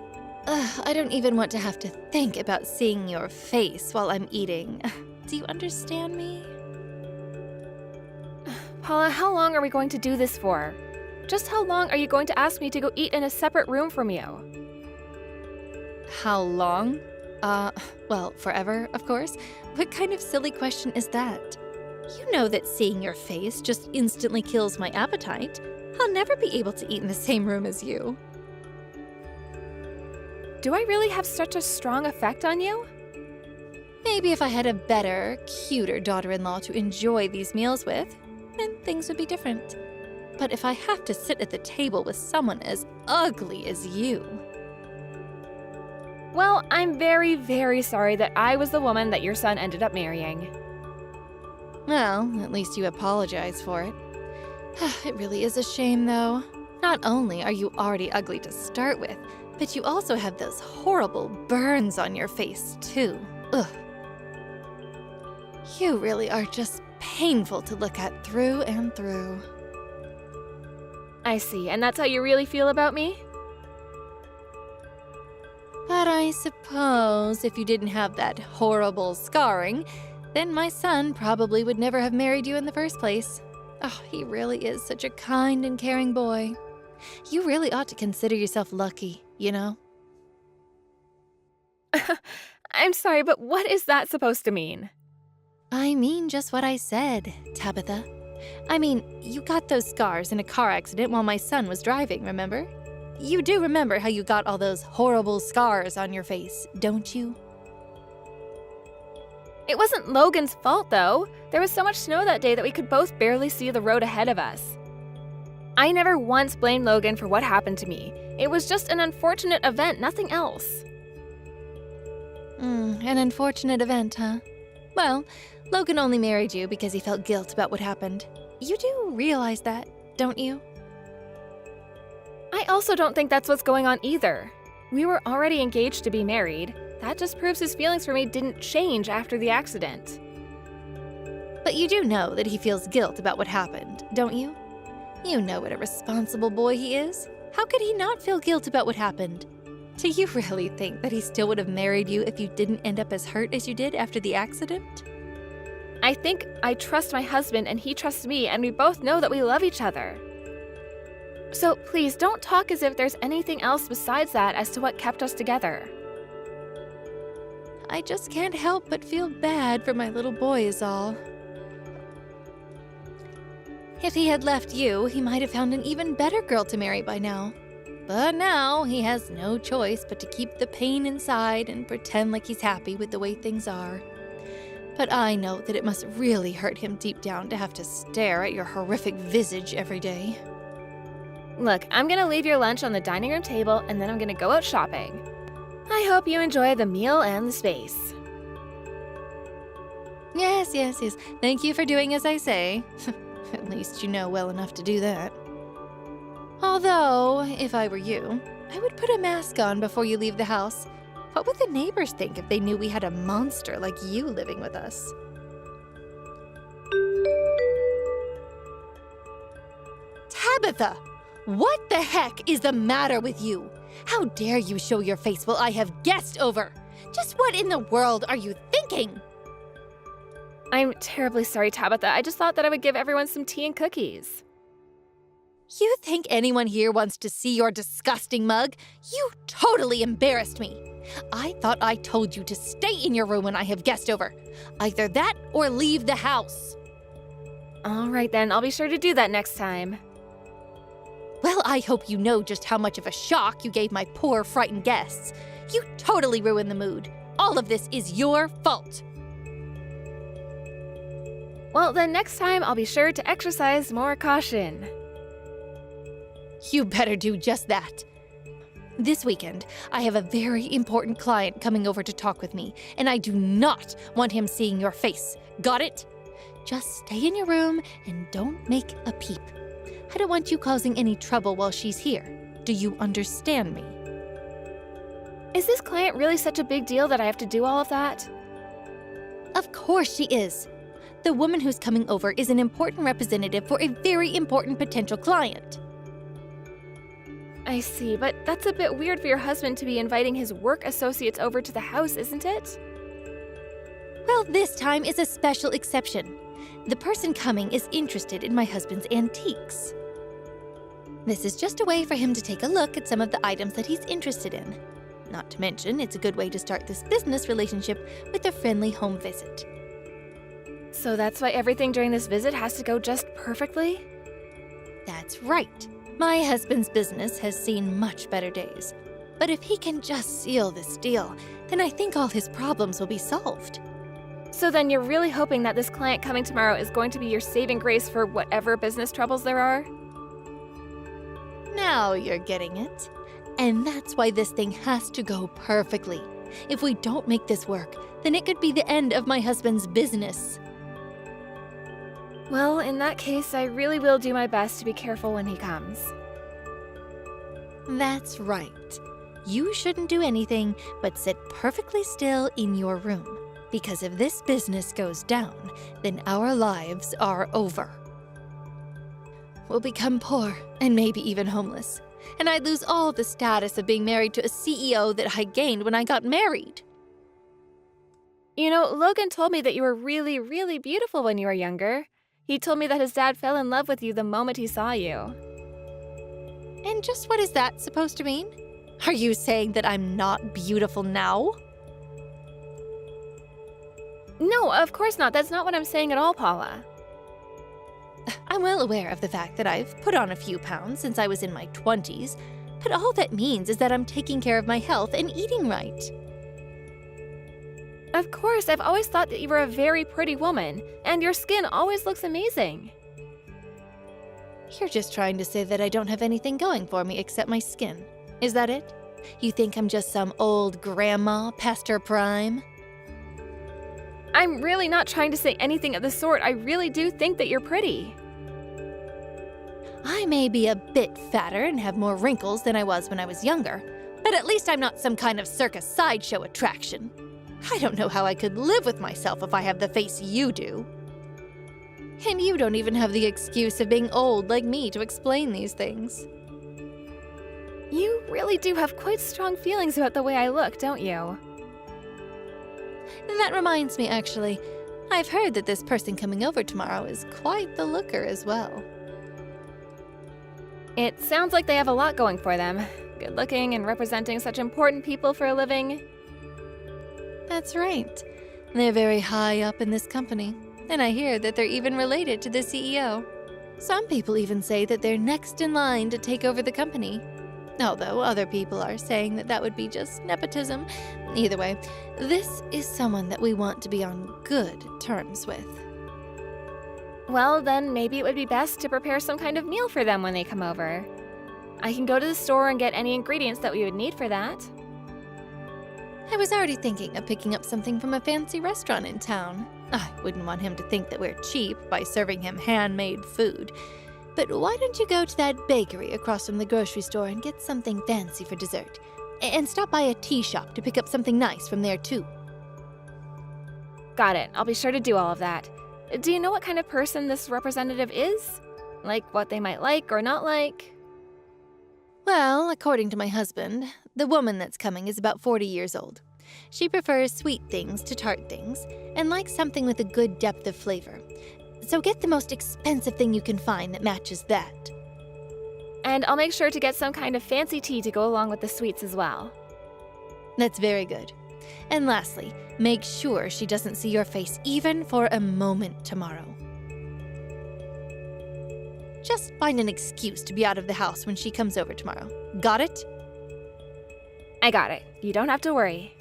I don't even want to have to think about seeing your face while I'm eating. Do you understand me? Paula, how long are we going to do this for? Just how long are you going to ask me to go eat in a separate room from you? How long? Well, forever, of course. What kind of silly question is that? You know that seeing your face just instantly kills my appetite. I'll never be able to eat in the same room as you. Do I really have such a strong effect on you? Maybe if I had a better, cuter daughter-in-law to enjoy these meals with, then things would be different. But if I have to sit at the table with someone as ugly as you... Well, I'm very, very sorry that I was the woman that your son ended up marrying. Well, at least you apologize for it. It really is a shame, though. Not only are you already ugly to start with, but you also have those horrible burns on your face, too. Ugh. You really are just painful to look at through and through. I see, and that's how you really feel about me? But I suppose if you didn't have that horrible scarring, then my son probably would never have married you in the first place. Oh, he really is such a kind and caring boy. You really ought to consider yourself lucky, you know? I'm sorry, but what is that supposed to mean? I mean just what I said, Tabitha. I mean, you got those scars in a car accident while my son was driving, remember? You do remember how you got all those horrible scars on your face, don't you? It wasn't Logan's fault, though. There was so much snow that day that we could both barely see the road ahead of us. I never once blamed Logan for what happened to me. It was just an unfortunate event, nothing else. An unfortunate event, huh? Well, Logan only married you because he felt guilt about what happened. You do realize that, don't you? I also don't think that's what's going on either. We were already engaged to be married. That just proves his feelings for me didn't change after the accident. But you do know that he feels guilt about what happened, don't you? You know what a responsible boy he is. How could he not feel guilt about what happened? Do you really think that he still would have married you if you didn't end up as hurt as you did after the accident? I think I trust my husband and he trusts me, and we both know that we love each other. So please don't talk as if there's anything else besides that as to what kept us together. I just can't help but feel bad for my little boy is all. If he had left you, he might have found an even better girl to marry by now. But now he has no choice but to keep the pain inside and pretend like he's happy with the way things are. But I know that it must really hurt him deep down to have to stare at your horrific visage every day. Look, I'm gonna leave your lunch on the dining room table and then I'm gonna go out shopping. I hope you enjoy the meal and the space. Yes. Thank you for doing as I say. At least you know well enough to do that. Although, if I were you, I would put a mask on before you leave the house. What would the neighbors think if they knew we had a monster like you living with us? Tabitha! What the heck is the matter with you? How dare you show your face while I have guests over? Just what in the world are you thinking? I'm terribly sorry, Tabitha. I just thought that I would give everyone some tea and cookies. You think anyone here wants to see your disgusting mug? You totally embarrassed me. I thought I told you to stay in your room when I have guests over. Either that or leave the house. All right then, I'll be sure to do that next time. Well, I hope you know just how much of a shock you gave my poor, frightened guests. You totally ruined the mood. All of this is your fault. Well, then next time I'll be sure to exercise more caution. You better do just that. This weekend, I have a very important client coming over to talk with me, and I do not want him seeing your face. Got it? Just stay in your room and don't make a peep. I don't want you causing any trouble while she's here. Do you understand me? Is this client really such a big deal that I have to do all of that? Of course she is. The woman who's coming over is an important representative for a very important potential client. I see, but that's a bit weird for your husband to be inviting his work associates over to the house, isn't it? Well, this time is a special exception. The person coming is interested in my husband's antiques. This is just a way for him to take a look at some of the items that he's interested in. Not to mention, it's a good way to start this business relationship with a friendly home visit. So that's why everything during this visit has to go just perfectly? That's right. My husband's business has seen much better days. But if he can just seal this deal, then I think all his problems will be solved. So then you're really hoping that this client coming tomorrow is going to be your saving grace for whatever business troubles there are? Now you're getting it. And that's why this thing has to go perfectly. If we don't make this work, then it could be the end of my husband's business. Well, in that case, I really will do my best to be careful when he comes. That's right. You shouldn't do anything but sit perfectly still in your room. Because if this business goes down, then our lives are over. We'll become poor and maybe even homeless. And I'd lose all the status of being married to a CEO that I gained when I got married. You know, Logan told me that you were really, really beautiful when you were younger. He told me that his dad fell in love with you the moment he saw you. And just what is that supposed to mean? Are you saying that I'm not beautiful now? No, of course not. That's not what I'm saying at all, Paula. I'm well aware of the fact that I've put on a few pounds since I was in my 20s, but all that means is that I'm taking care of my health and eating right. Of course, I've always thought that you were a very pretty woman, and your skin always looks amazing. You're just trying to say that I don't have anything going for me except my skin. Is that it? You think I'm just some old grandma past her prime? I'm really not trying to say anything of the sort. I really do think that you're pretty. I may be a bit fatter and have more wrinkles than I was when I was younger, but at least I'm not some kind of circus sideshow attraction. I don't know how I could live with myself if I have the face you do. And you don't even have the excuse of being old like me to explain these things. You really do have quite strong feelings about the way I look, don't you? And that reminds me, actually, I've heard that this person coming over tomorrow is quite the looker as well. It sounds like they have a lot going for them. Good looking and representing such important people for a living. That's right. They're very high up in this company, and I hear that they're even related to the CEO. Some people even say that they're next in line to take over the company. Although other people are saying that that would be just nepotism. Either way, this is someone that we want to be on good terms with. Well, then maybe it would be best to prepare some kind of meal for them when they come over. I can go to the store and get any ingredients that we would need for that. I was already thinking of picking up something from a fancy restaurant in town. I wouldn't want him to think that we're cheap by serving him handmade food. But why don't you go to that bakery across from the grocery store and get something fancy for dessert? And stop by a tea shop to pick up something nice from there too. Got it. I'll be sure to do all of that. Do you know what kind of person this representative is? Like what they might like or not like? Well, according to my husband, the woman that's coming is about 40 years old. She prefers sweet things to tart things and likes something with a good depth of flavor. So get the most expensive thing you can find that matches that. And I'll make sure to get some kind of fancy tea to go along with the sweets as well. That's very good. And lastly, make sure she doesn't see your face even for a moment tomorrow. Just find an excuse to be out of the house when she comes over tomorrow. Got it? I got it. You don't have to worry.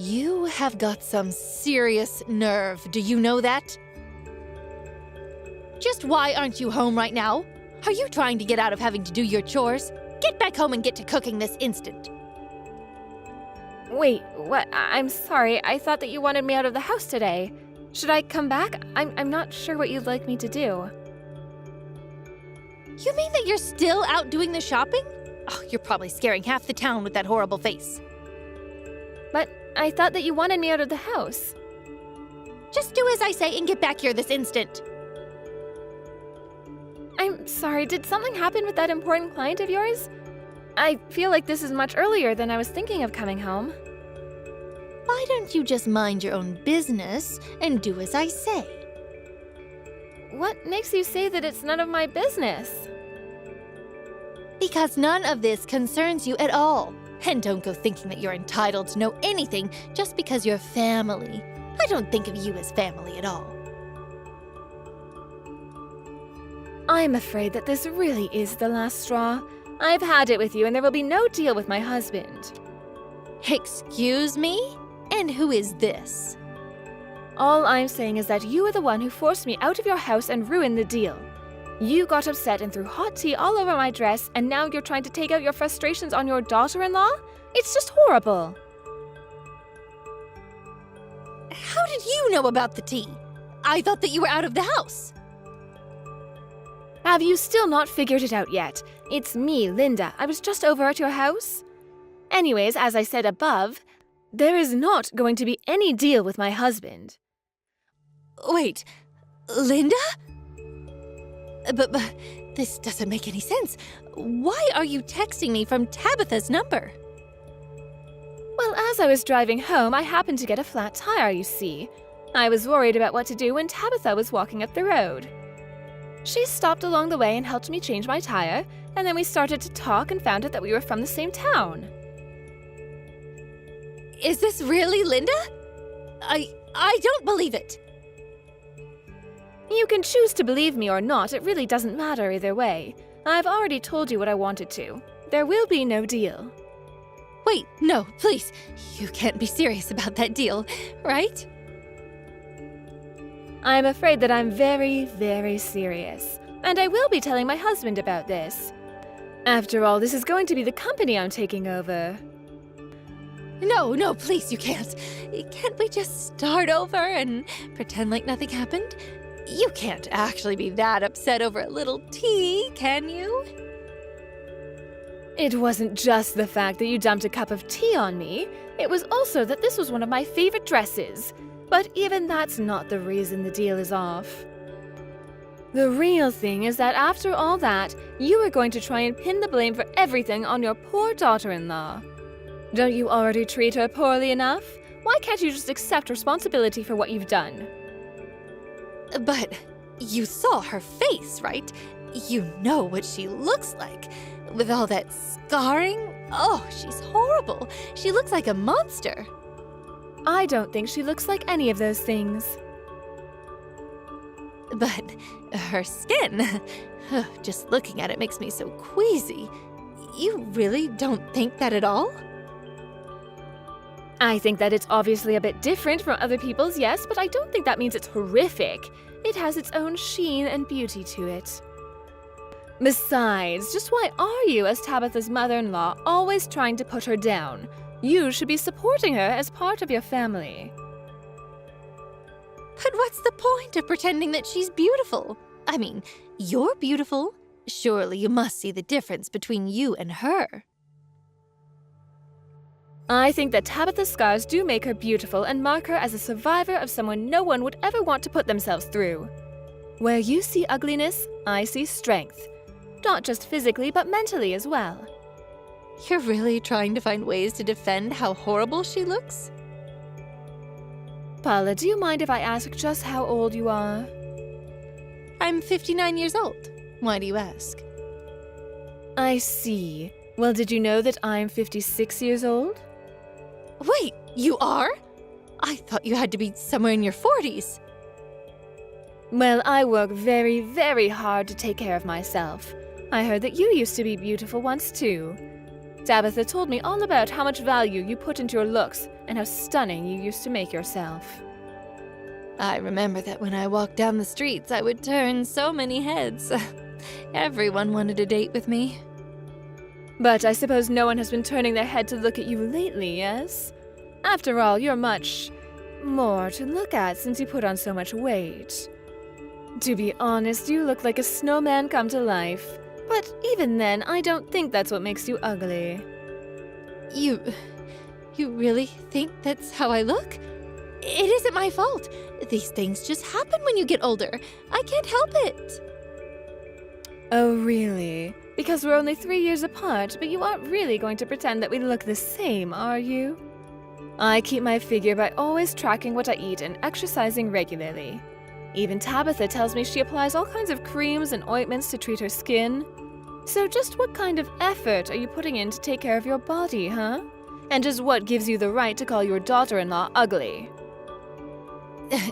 You have got some serious nerve, do you know that? Just why aren't you home right now? Are you trying to get out of having to do your chores? Get back home and get to cooking this instant. Wait, what? I'm sorry. I thought that you wanted me out of the house today. Should I come back? I'm not sure what you'd like me to do. You mean that you're still out doing the shopping? Oh, you're probably scaring half the town with that horrible face. But I thought that you wanted me out of the house. Just do as I say and get back here this instant. I'm sorry, did something happen with that important client of yours? I feel like this is much earlier than I was thinking of coming home. Why don't you just mind your own business and do as I say? What makes you say that it's none of my business? Because none of this concerns you at all. And don't go thinking that you're entitled to know anything just because you're family. I don't think of you as family at all. I'm afraid that this really is the last straw. I've had it with you and there will be no deal with my husband. Excuse me? And who is this? All I'm saying is that you are the one who forced me out of your house and ruined the deal. You got upset and threw hot tea all over my dress, and now you're trying to take out your frustrations on your daughter-in-law? It's just horrible. How did you know about the tea? I thought that you were out of the house. Have you still not figured it out yet? It's me, Linda. I was just over at your house. Anyways, as I said above, there is not going to be any deal with my husband. Wait, Linda? But this doesn't make any sense. Why are you texting me from Tabitha's number? Well, as I was driving home, I happened to get a flat tire, you see. I was worried about what to do when Tabitha was walking up the road. She stopped along the way and helped me change my tire, and then we started to talk and found out that we were from the same town. Is this really Linda? I don't believe it. You can choose to believe me or not, it really doesn't matter either way. I've already told you what I wanted to. There will be no deal. Wait, no, please. You can't be serious about that deal, right? I'm afraid that I'm very, very serious. And I will be telling my husband about this. After all, this is going to be the company I'm taking over. No, please, you can't. Can't we just start over and pretend like nothing happened? You can't actually be that upset over a little tea, can you? It wasn't just the fact that you dumped a cup of tea on me. It was also that this was one of my favorite dresses. But even that's not the reason the deal is off. The real thing is that after all that, you are going to try and pin the blame for everything on your poor daughter-in-law. Don't you already treat her poorly enough? Why can't you just accept responsibility for what you've done? But you saw her face, right? You know what she looks like. With all that scarring? Oh, she's horrible. She looks like a monster. I don't think she looks like any of those things. But her skin, just looking at it makes me so queasy. You really don't think that at all? I think that it's obviously a bit different from other people's, yes, but I don't think that means it's horrific. It has its own sheen and beauty to it. Besides, just why are you, as Tabitha's mother-in-law, always trying to put her down? You should be supporting her as part of your family. But what's the point of pretending that she's beautiful? I mean, you're beautiful. Surely you must see the difference between you and her. I think that Tabitha's scars do make her beautiful and mark her as a survivor of someone no one would ever want to put themselves through. Where you see ugliness, I see strength. Not just physically, but mentally as well. You're really trying to find ways to defend how horrible she looks? Paula, do you mind if I ask just how old you are? I'm 59 years old. Why do you ask? I see. Well, did you know that I'm 56 years old? Wait, you are? I thought you had to be somewhere in your 40s. Well, I work very, very hard to take care of myself. I heard that you used to be beautiful once too. Tabitha told me all about how much value you put into your looks and how stunning you used to make yourself. I remember that when I walked down the streets, I would turn so many heads. Everyone wanted a date with me. But I suppose no one has been turning their head to look at you lately, yes? After all, you're much more to look at since you put on so much weight. To be honest, you look like a snowman come to life. But even then, I don't think that's what makes you ugly. You really think that's how I look? It isn't my fault. These things just happen when you get older. I can't help it. Oh, really? Because we're only 3 years apart, but you aren't really going to pretend that we look the same, are you? I keep my figure by always tracking what I eat and exercising regularly. Even Tabitha tells me she applies all kinds of creams and ointments to treat her skin. So just what kind of effort are you putting in to take care of your body, huh? And just what gives you the right to call your daughter-in-law ugly?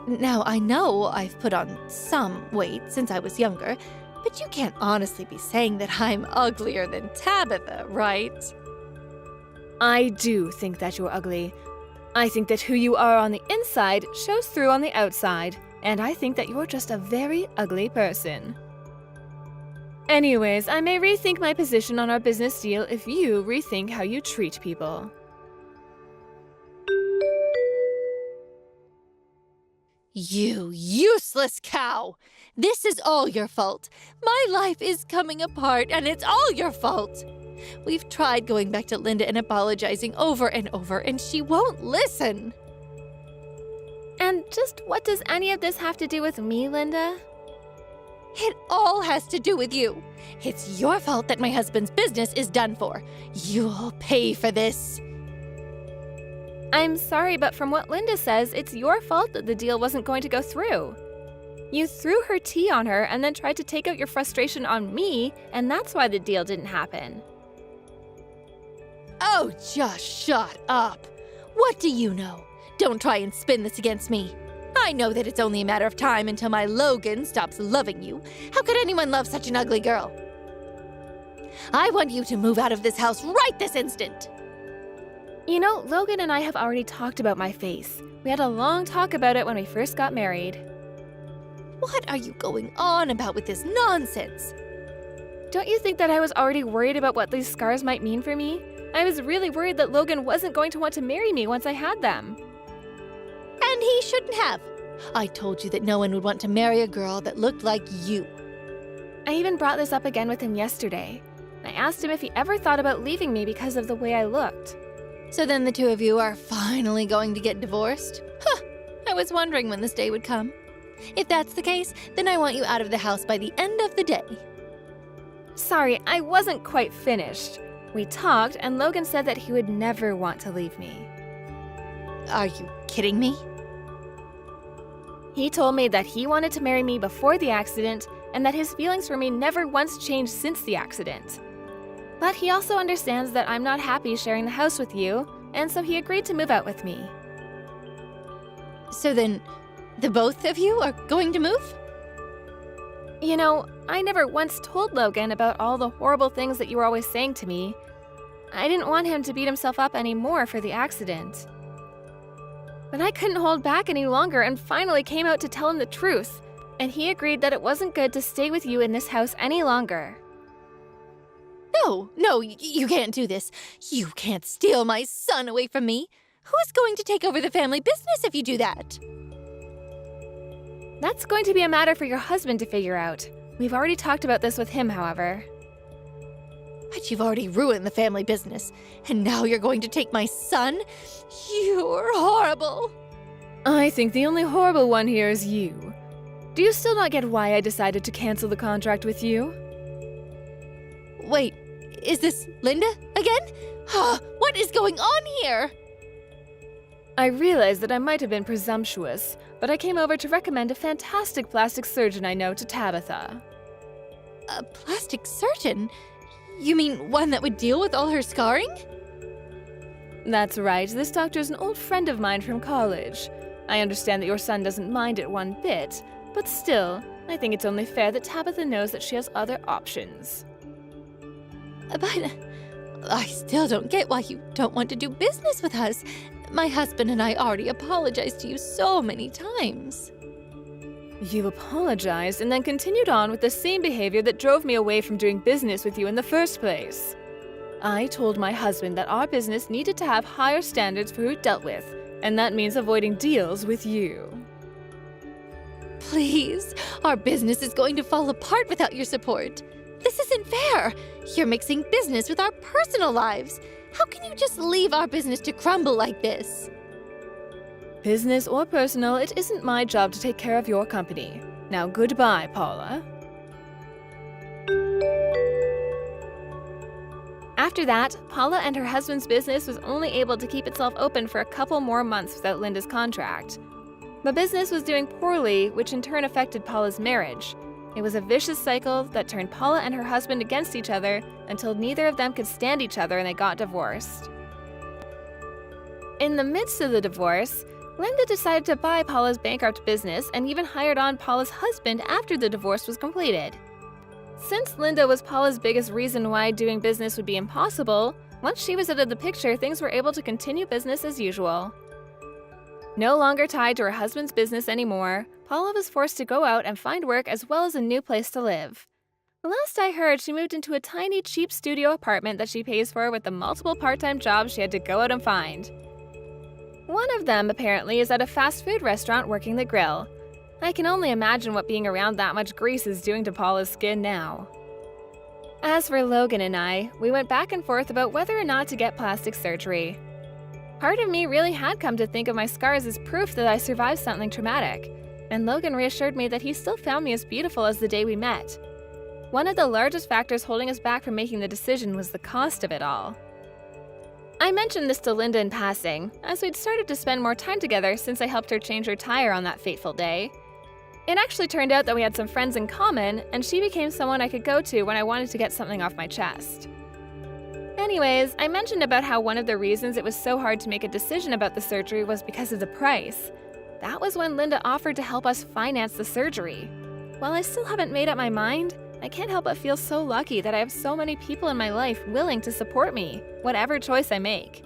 Now, I know I've put on some weight since I was younger, but you can't honestly be saying that I'm uglier than Tabitha, right? I do think that you're ugly. I think that who you are on the inside shows through on the outside, and I think that you're just a very ugly person. Anyways, I may rethink my position on our business deal if you rethink how you treat people. You useless cow! This is all your fault. My life is coming apart, and it's all your fault. We've tried going back to Linda and apologizing over and over, and she won't listen. And just what does any of this have to do with me, Linda? It all has to do with you. It's your fault that my husband's business is done for. You'll pay for this. I'm sorry, but from what Linda says, it's your fault that the deal wasn't going to go through. You threw her tea on her and then tried to take out your frustration on me, and that's why the deal didn't happen. Oh, just shut up. What do you know? Don't try and spin this against me. I know that it's only a matter of time until my Logan stops loving you. How could anyone love such an ugly girl? I want you to move out of this house right this instant. You know, Logan and I have already talked about my face. We had a long talk about it when we first got married. What are you going on about with this nonsense? Don't you think that I was already worried about what these scars might mean for me? I was really worried that Logan wasn't going to want to marry me once I had them. And he shouldn't have. I told you that no one would want to marry a girl that looked like you. I even brought this up again with him yesterday. I asked him if he ever thought about leaving me because of the way I looked. So then the two of you are finally going to get divorced? Huh, I was wondering when this day would come. If that's the case, then I want you out of the house by the end of the day. Sorry, I wasn't quite finished. We talked, and Logan said that he would never want to leave me. Are you kidding me? He told me that he wanted to marry me before the accident, and that his feelings for me never once changed since the accident. But he also understands that I'm not happy sharing the house with you, and so he agreed to move out with me. So then, the both of you are going to move? You know, I never once told Logan about all the horrible things that you were always saying to me. I didn't want him to beat himself up anymore for the accident. But I couldn't hold back any longer and finally came out to tell him the truth, and he agreed that it wasn't good to stay with you in this house any longer. No, you can't do this. You can't steal my son away from me. Who is going to take over the family business if you do that? That's going to be a matter for your husband to figure out. We've already talked about this with him, however. But you've already ruined the family business, and now you're going to take my son? You're horrible. I think the only horrible one here is you. Do you still not get why I decided to cancel the contract with you? Wait, is this Linda again? What is going on here? I realized that I might have been presumptuous, but I came over to recommend a fantastic plastic surgeon I know to Tabitha. A plastic surgeon? You mean one that would deal with all her scarring? That's right, this doctor is an old friend of mine from college. I understand that your son doesn't mind it one bit, but still, I think it's only fair that Tabitha knows that she has other options. But I still don't get why you don't want to do business with us. My husband and I already apologized to you so many times. You apologized and then continued on with the same behavior that drove me away from doing business with you in the first place. I told my husband that our business needed to have higher standards for who it dealt with, and that means avoiding deals with you. Please, our business is going to fall apart without your support. This isn't fair. You're mixing business with our personal lives. How can you just leave our business to crumble like this? Business or personal, it isn't my job to take care of your company. Now goodbye, Paula. After that, Paula and her husband's business was only able to keep itself open for a couple more months without Linda's contract. The business was doing poorly, which in turn affected Paula's marriage. It was a vicious cycle that turned Paula and her husband against each other until neither of them could stand each other and they got divorced. In the midst of the divorce, Linda decided to buy Paula's bankrupt business and even hired on Paula's husband after the divorce was completed. Since Linda was Paula's biggest reason why doing business would be impossible, once she was out of the picture, things were able to continue business as usual. No longer tied to her husband's business anymore, Paula was forced to go out and find work as well as a new place to live. Last I heard, she moved into a tiny, cheap studio apartment that she pays for with the multiple part-time jobs she had to go out and find. One of them, apparently, is at a fast food restaurant working the grill. I can only imagine what being around that much grease is doing to Paula's skin now. As for Logan and I, we went back and forth about whether or not to get plastic surgery. Part of me really had come to think of my scars as proof that I survived something traumatic, and Logan reassured me that he still found me as beautiful as the day we met. One of the largest factors holding us back from making the decision was the cost of it all. I mentioned this to Linda in passing, as we'd started to spend more time together since I helped her change her tire on that fateful day. It actually turned out that we had some friends in common, and she became someone I could go to when I wanted to get something off my chest. Anyways, I mentioned about how one of the reasons it was so hard to make a decision about the surgery was because of the price. That was when Linda offered to help us finance the surgery. While I still haven't made up my mind, I can't help but feel so lucky that I have so many people in my life willing to support me, whatever choice I make.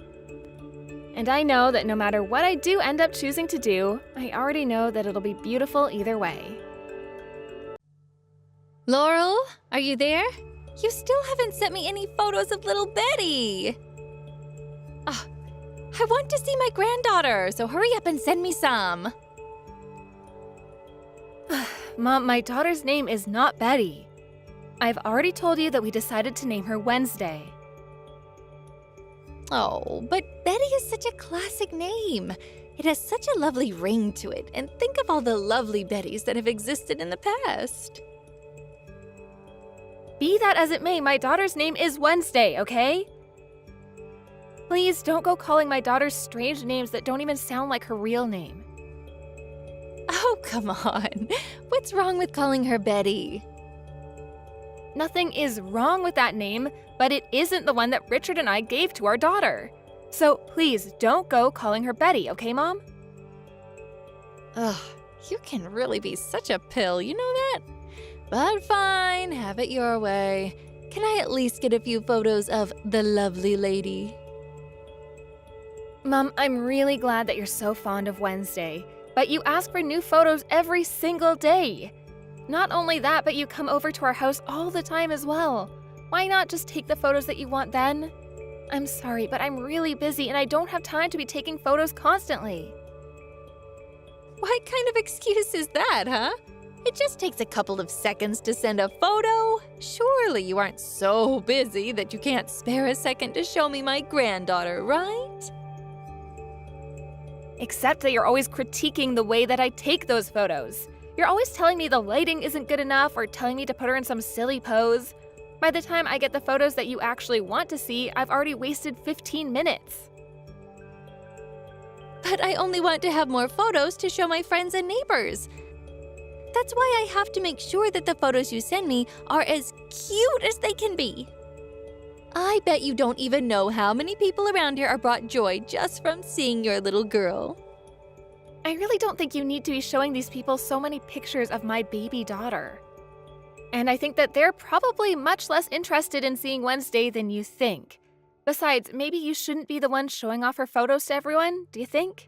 And I know that no matter what I do end up choosing to do, I already know that it'll be beautiful either way. Laurel, are you there? You still haven't sent me any photos of little Betty. I want to see my granddaughter, so hurry up and send me some. Mom, my daughter's name is not Betty. I've already told you that we decided to name her Wednesday. Oh, but Betty is such a classic name. It has such a lovely ring to it, and think of all the lovely Bettys that have existed in the past. Be that as it may, my daughter's name is Wednesday, okay? Please don't go calling my daughter strange names that don't even sound like her real name. Oh, come on. What's wrong with calling her Betty? Nothing is wrong with that name, but it isn't the one that Richard and I gave to our daughter. So please don't go calling her Betty, okay, Mom? Ugh, you can really be such a pill, you know that? But fine, have it your way. Can I at least get a few photos of the lovely lady? Mom, I'm really glad that you're so fond of Wednesday, but you ask for new photos every single day. Not only that, but you come over to our house all the time as well. Why not just take the photos that you want then? I'm sorry, but I'm really busy and I don't have time to be taking photos constantly. What kind of excuse is that, huh? It just takes a couple of seconds to send a photo. Surely you aren't so busy that you can't spare a second to show me my granddaughter, right? Except that you're always critiquing the way that I take those photos. You're always telling me the lighting isn't good enough or telling me to put her in some silly pose. By the time I get the photos that you actually want to see, I've already wasted 15 minutes. But I only want to have more photos to show my friends and neighbors. That's why I have to make sure that the photos you send me are as cute as they can be. I bet you don't even know how many people around here are brought joy just from seeing your little girl. I really don't think you need to be showing these people so many pictures of my baby daughter. And I think that they're probably much less interested in seeing Wednesday than you think. Besides, maybe you shouldn't be the one showing off her photos to everyone, do you think?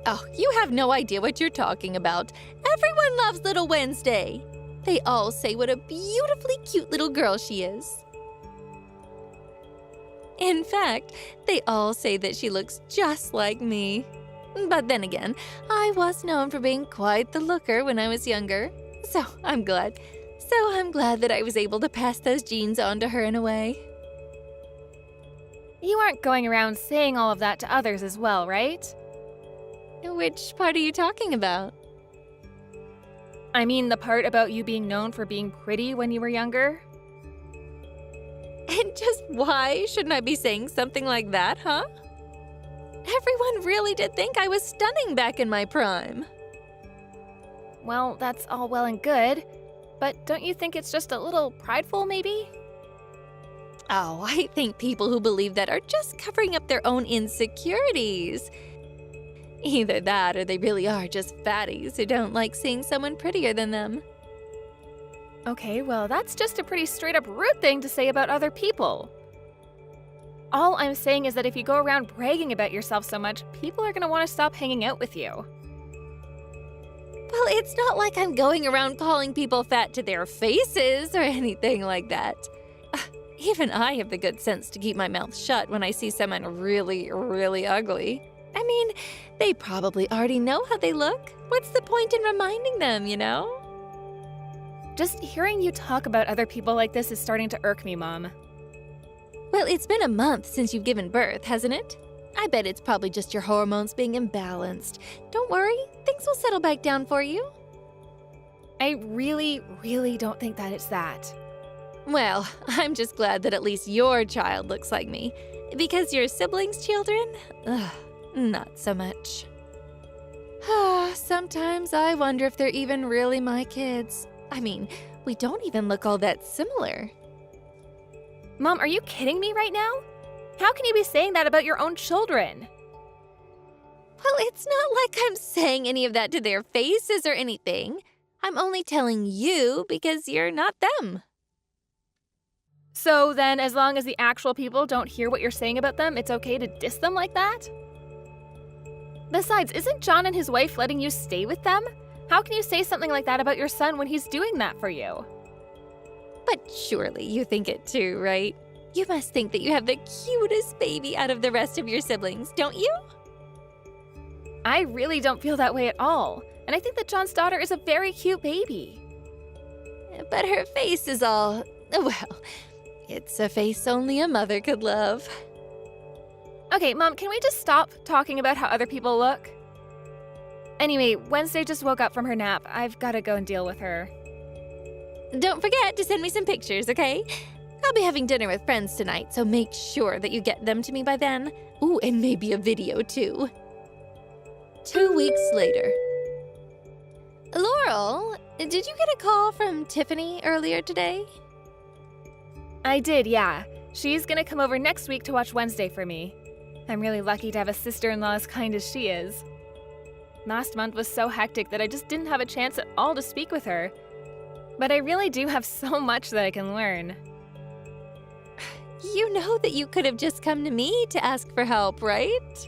Oh, you have no idea what you're talking about. Everyone loves little Wednesday. They all say what a beautifully cute little girl she is. In fact, they all say that she looks just like me. But then again, I was known for being quite the looker when I was younger. So I'm glad that I was able to pass those genes on to her in a way. You aren't going around saying all of that to others as well, right? Which part are you talking about? I mean the part about you being known for being pretty when you were younger? And just why shouldn't I be saying something like that, huh? Everyone really did think I was stunning back in my prime. Well, that's all well and good, but don't you think it's just a little prideful, maybe? Oh, I think people who believe that are just covering up their own insecurities. Either that or they really are just fatties who don't like seeing someone prettier than them. Okay, well, that's just a pretty straight-up rude thing to say about other people. All I'm saying is that if you go around bragging about yourself so much, people are going to want to stop hanging out with you. Well, it's not like I'm going around calling people fat to their faces or anything like that. Even I have the good sense to keep my mouth shut when I see someone really, really ugly. I mean, they probably already know how they look. What's the point in reminding them, you know? Just hearing you talk about other people like this is starting to irk me, Mom. Well, it's been a month since you've given birth, hasn't it? I bet it's probably just your hormones being imbalanced. Don't worry, things will settle back down for you. I really, really don't think that it's that. Well, I'm just glad that at least your child looks like me. Because your siblings' children? Not so much. Sometimes I wonder if they're even really my kids. I mean, we don't even look all that similar. Mom, are you kidding me right now? How can you be saying that about your own children? Well, it's not like I'm saying any of that to their faces or anything. I'm only telling you because you're not them. So then, as long as the actual people don't hear what you're saying about them, it's okay to diss them like that? Besides, isn't John and his wife letting you stay with them? How can you say something like that about your son when he's doing that for you? But surely you think it too, right? You must think that you have the cutest baby out of the rest of your siblings, don't you? I really don't feel that way at all. And I think that John's daughter is a very cute baby. But her face is all, well, it's a face only a mother could love. Okay, Mom, can we just stop talking about how other people look? Anyway, Wednesday just woke up from her nap. I've got to go and deal with her. Don't forget to send me some pictures, okay? I'll be having dinner with friends tonight, so make sure that you get them to me by then. Ooh, and maybe a video too. 2 weeks later. Laurel, did you get a call from Tiffany earlier today? I did, yeah. She's gonna come over next week to watch Wednesday for me. I'm really lucky to have a sister-in-law as kind as she is. Last month was so hectic that I just didn't have a chance at all to speak with her. But I really do have so much that I can learn. You know that you could have just come to me to ask for help, right?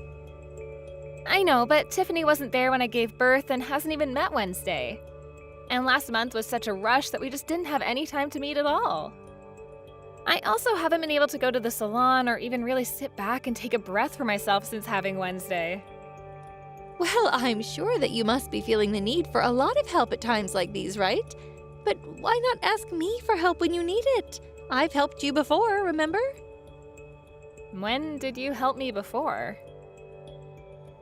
I know, but Tiffany wasn't there when I gave birth and hasn't even met Wednesday. And last month was such a rush that we just didn't have any time to meet at all. I also haven't been able to go to the salon or even really sit back and take a breath for myself since having Wednesday. Well, I'm sure that you must be feeling the need for a lot of help at times like these, right? But why not ask me for help when you need it? I've helped you before, remember? When did you help me before?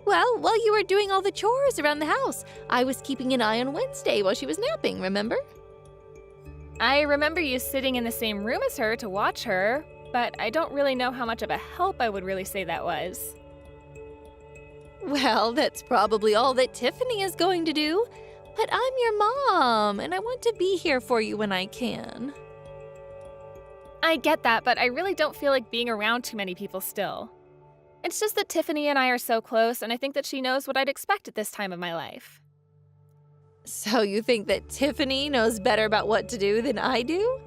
Well, while you were doing all the chores around the house, I was keeping an eye on Wednesday while she was napping, remember? I remember you sitting in the same room as her to watch her, but I don't really know how much of a help I would really say that was. Well, that's probably all that Tiffany is going to do. But I'm your mom, and I want to be here for you when I can. I get that, but I really don't feel like being around too many people still. It's just that Tiffany and I are so close, and I think that she knows what I'd expect at this time of my life. So you think that Tiffany knows better about what to do than I do?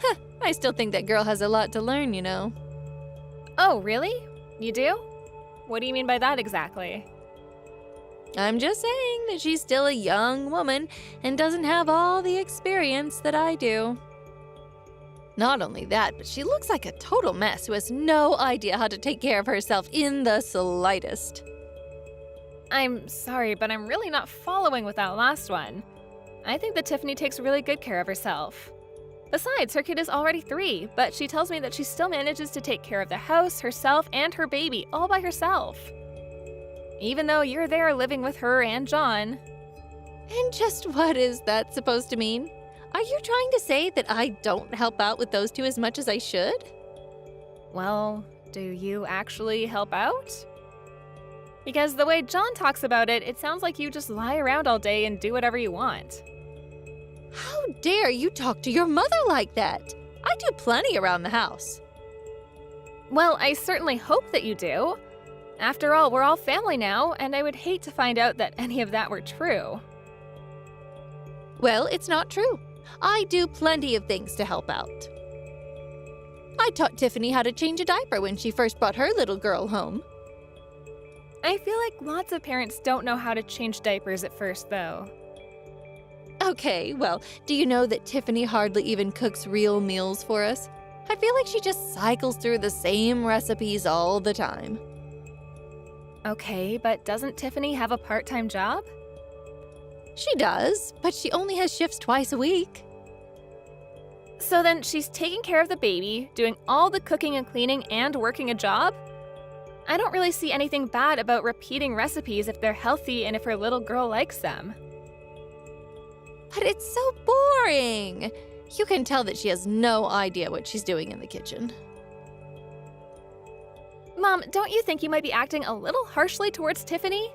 Huh, I still think that girl has a lot to learn, you know. Oh, really? You do? What do you mean by that exactly? I'm just saying that she's still a young woman and doesn't have all the experience that I do. Not only that, but she looks like a total mess who has no idea how to take care of herself in the slightest. I'm sorry, but I'm really not following with that last one. I think that Tiffany takes really good care of herself. Besides, her kid is already 3, but she tells me that she still manages to take care of the house, herself, and her baby all by herself. Even though you're there living with her and John. And just what is that supposed to mean? Are you trying to say that I don't help out with those two as much as I should? Well, do you actually help out? Because the way John talks about it, it sounds like you just lie around all day and do whatever you want. How dare you talk to your mother like that? I do plenty around the house. Well, I certainly hope that you do. After all, we're all family now, and I would hate to find out that any of that were true. Well, it's not true. I do plenty of things to help out. I taught Tiffany how to change a diaper when she first brought her little girl home. I feel like lots of parents don't know how to change diapers at first, though. Okay, well, do you know that Tiffany hardly even cooks real meals for us? I feel like she just cycles through the same recipes all the time. Okay, but doesn't Tiffany have a part-time job? She does, but she only has shifts twice a week. So then she's taking care of the baby, doing all the cooking and cleaning, and working a job? I don't really see anything bad about repeating recipes if they're healthy and if her little girl likes them. But it's so boring. You can tell that she has no idea what she's doing in the kitchen. Mom, don't you think you might be acting a little harshly towards Tiffany?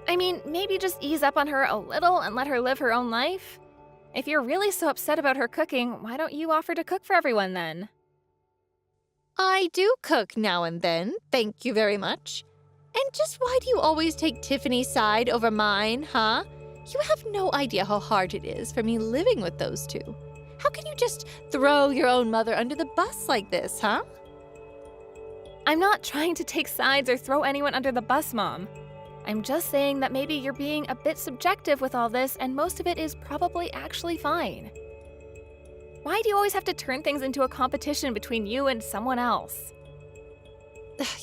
I mean, maybe just ease up on her a little and let her live her own life? If you're really so upset about her cooking, why don't you offer to cook for everyone then? I do cook now and then, thank you very much. And just why do you always take Tiffany's side over mine, huh? You have no idea how hard it is for me living with those two. How can you just throw your own mother under the bus like this, huh? I'm not trying to take sides or throw anyone under the bus, Mom. I'm just saying that maybe you're being a bit subjective with all this and most of it is probably actually fine. Why do you always have to turn things into a competition between you and someone else?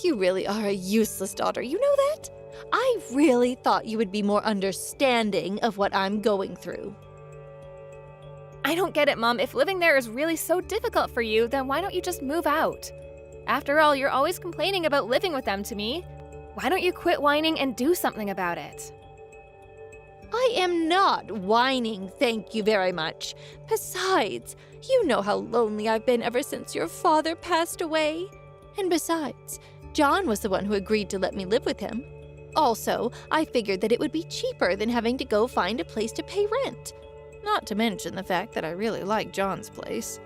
You really are a useless daughter, you know that? I really thought you would be more understanding of what I'm going through. I don't get it, Mom. If living there is really so difficult for you, then why don't you just move out? After all, you're always complaining about living with them to me. Why don't you quit whining and do something about it? I am not whining, thank you very much. Besides, you know how lonely I've been ever since your father passed away. And besides, John was the one who agreed to let me live with him. Also, I figured that it would be cheaper than having to go find a place to pay rent. Not to mention the fact that I really like John's place.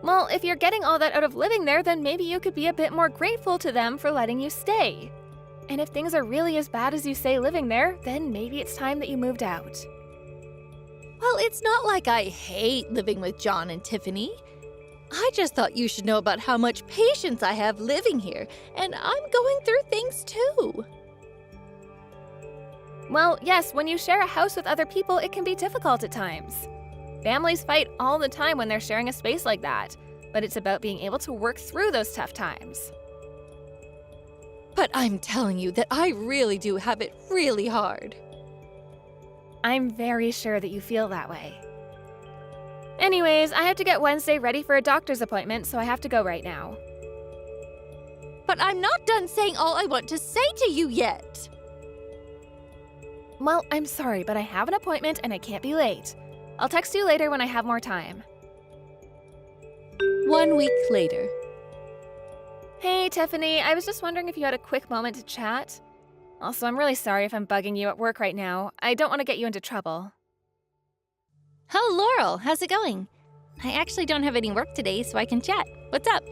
Well, if you're getting all that out of living there, then maybe you could be a bit more grateful to them for letting you stay. And if things are really as bad as you say living there, then maybe it's time that you moved out. Well, it's not like I hate living with John and Tiffany. I just thought you should know about how much patience I have living here, and I'm going through things too. Well, yes, when you share a house with other people, it can be difficult at times. Families fight all the time when they're sharing a space like that, but it's about being able to work through those tough times. But I'm telling you that I really do have it really hard. I'm very sure that you feel that way. Anyways, I have to get Wednesday ready for a doctor's appointment, so I have to go right now. But I'm not done saying all I want to say to you yet. Well, I'm sorry, but I have an appointment and I can't be late. I'll text you later when I have more time. 1 week later. Hey, Tiffany, I was just wondering if you had a quick moment to chat. Also, I'm really sorry if I'm bugging you at work right now. I don't want to get you into trouble. Oh, Laurel, how's it going? I actually don't have any work today, so I can chat. What's up?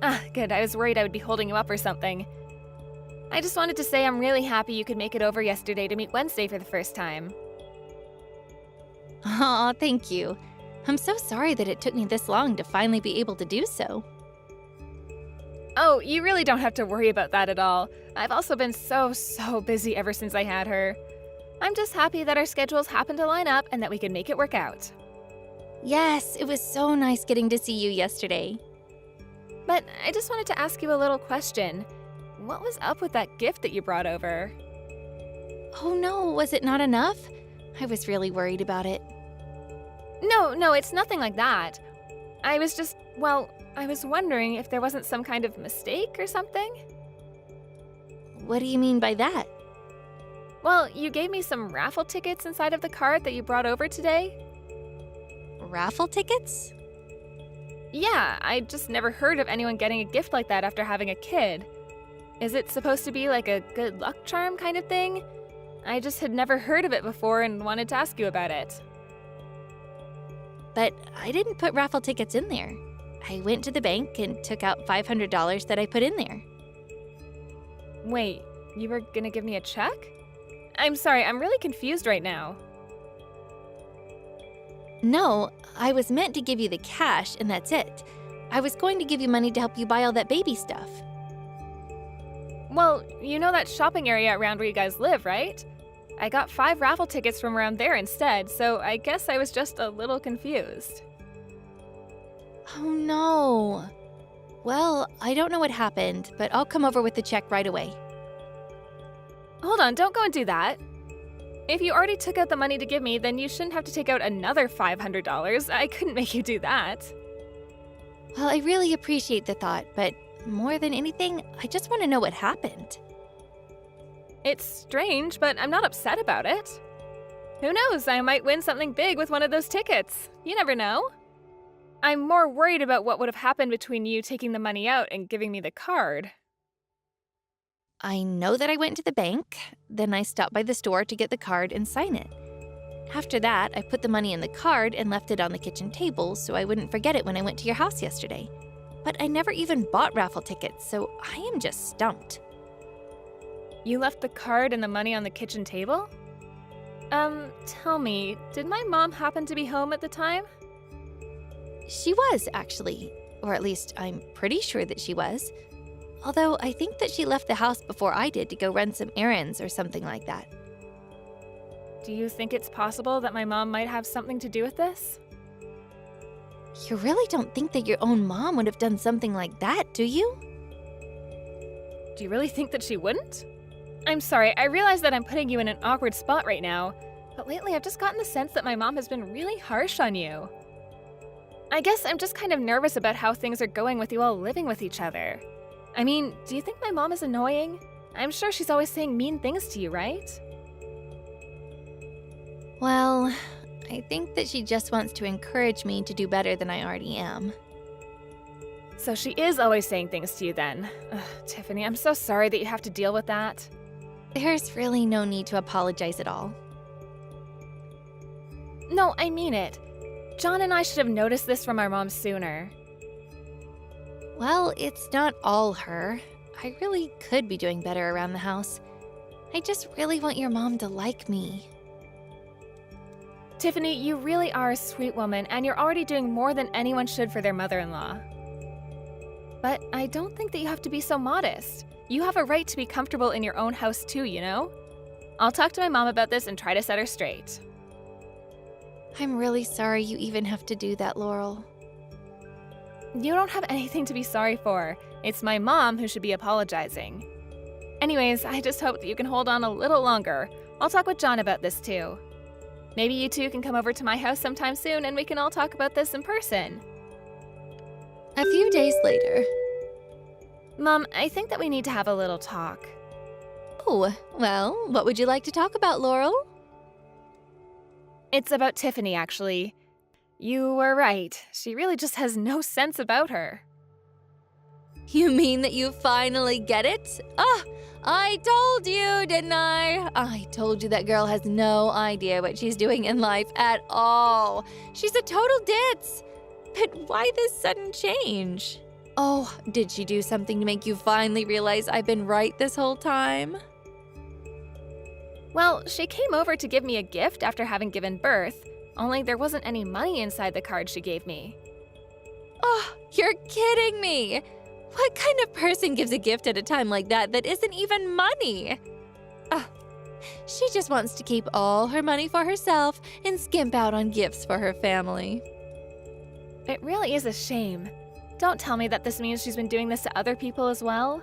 Ah, good. I was worried I would be holding you up or something. I just wanted to say I'm really happy you could make it over yesterday to meet Wednesday for the first time. Aw, thank you. I'm so sorry that it took me this long to finally be able to do so. Oh, you really don't have to worry about that at all. I've also been so busy ever since I had her. I'm just happy that our schedules happened to line up and that we could make it work out. Yes, it was so nice getting to see you yesterday. But I just wanted to ask you a little question. What was up with that gift that you brought over? Oh no, was it not enough? I was really worried about it. No, it's nothing like that. I was wondering if there wasn't some kind of mistake or something. What do you mean by that? Well, you gave me some raffle tickets inside of the card that you brought over today. Raffle tickets? Yeah, I just never heard of anyone getting a gift like that after having a kid. Is it supposed to be like a good luck charm kind of thing? I just had never heard of it before and wanted to ask you about it. But I didn't put raffle tickets in there. I went to the bank and took out $500 that I put in there. Wait, you were gonna give me a check? I'm sorry, I'm really confused right now. No, I was meant to give you the cash and that's it. I was going to give you money to help you buy all that baby stuff. Well, you know that shopping area around where you guys live, right? I got 5 raffle tickets from around there instead, so I guess I was just a little confused. Oh no. Well, I don't know what happened, but I'll come over with the check right away. Hold on, don't go and do that. If you already took out the money to give me, then you shouldn't have to take out another $500. I couldn't make you do that. Well, I really appreciate the thought, but more than anything, I just want to know what happened. It's strange, but I'm not upset about it. Who knows, I might win something big with one of those tickets. You never know. I'm more worried about what would have happened between you taking the money out and giving me the card. I know that I went to the bank, then I stopped by the store to get the card and sign it. After that, I put the money in the card and left it on the kitchen table so I wouldn't forget it when I went to your house yesterday. But I never even bought raffle tickets, so I am just stumped. You left the card and the money on the kitchen table? Tell me, did my mom happen to be home at the time? She was, actually. Or at least I'm pretty sure that she was. Although I think that she left the house before I did to go run some errands or something like that. Do you think it's possible that my mom might have something to do with this? You really don't think that your own mom would have done something like that, do you? Do you really think that she wouldn't? I'm sorry, I realize that I'm putting you in an awkward spot right now, but lately I've just gotten the sense that my mom has been really harsh on you. I guess I'm just kind of nervous about how things are going with you all living with each other. I mean, do you think my mom is annoying? I'm sure she's always saying mean things to you, right? Well, I think that she just wants to encourage me to do better than I already am. So she is always saying things to you then. Ugh, Tiffany, I'm so sorry that you have to deal with that. There's really no need to apologize at all. No, I mean it. John and I should have noticed this from our mom sooner. Well, it's not all her. I really could be doing better around the house. I just really want your mom to like me. Tiffany, you really are a sweet woman, and you're already doing more than anyone should for their mother-in-law. But I don't think that you have to be so modest. You have a right to be comfortable in your own house too, you know? I'll talk to my mom about this and try to set her straight. I'm really sorry you even have to do that, Laurel. You don't have anything to be sorry for. It's my mom who should be apologizing. Anyways, I just hope that you can hold on a little longer. I'll talk with John about this too. Maybe you two can come over to my house sometime soon and we can all talk about this in person. A few days later. Mom, I think that we need to have a little talk. Oh, well, what would you like to talk about, Laurel? It's about Tiffany, actually. You were right. She really just has no sense about her. You mean that you finally get it? I told you, didn't I? I told you that girl has no idea what she's doing in life at all. She's a total ditz. But why this sudden change? Oh, did she do something to make you finally realize I've been right this whole time? Well, she came over to give me a gift after having given birth, only there wasn't any money inside the card she gave me. Oh, you're kidding me! What kind of person gives a gift at a time like that isn't even money? She just wants to keep all her money for herself and skimp out on gifts for her family. It really is a shame. Don't tell me that this means she's been doing this to other people as well.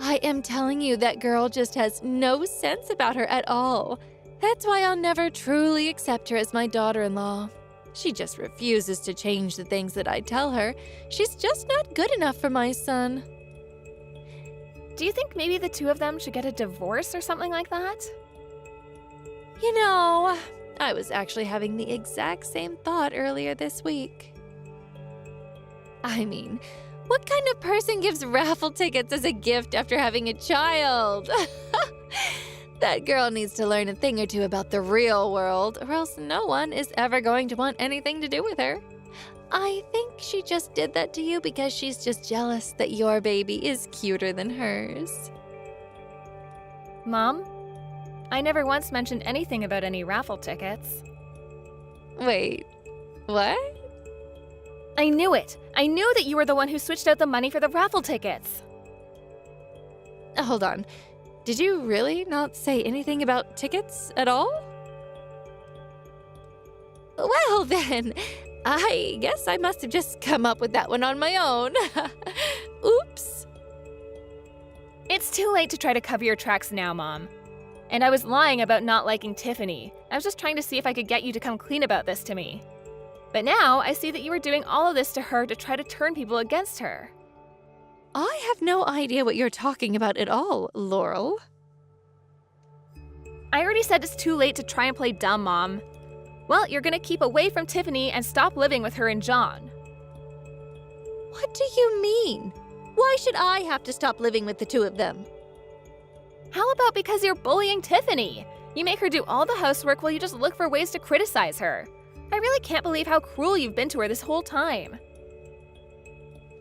I am telling you, that girl just has no sense about her at all. That's why I'll never truly accept her as my daughter-in-law. She just refuses to change the things that I tell her. She's just not good enough for my son. Do you think maybe the two of them should get a divorce or something like that? You know, I was actually having the exact same thought earlier this week. I mean, what kind of person gives raffle tickets as a gift after having a child? That girl needs to learn a thing or two about the real world, or else no one is ever going to want anything to do with her. I think she just did that to you because she's just jealous that your baby is cuter than hers. Mom, I never once mentioned anything about any raffle tickets. Wait, what? I knew it! I knew that you were the one who switched out the money for the raffle tickets! Hold on. Did you really not say anything about tickets at all? Well then, I guess I must have just come up with that one on my own. Oops. It's too late to try to cover your tracks now, Mom. And I was lying about not liking Tiffany. I was just trying to see if I could get you to come clean about this to me. But now I see that you were doing all of this to her to try to turn people against her. I have no idea what you're talking about at all, Laurel. I already said it's too late to try and play dumb, Mom. Well, you're gonna keep away from Tiffany and stop living with her and John. What do you mean? Why should I have to stop living with the two of them? How about because you're bullying Tiffany? You make her do all the housework while you just look for ways to criticize her. I really can't believe how cruel you've been to her this whole time.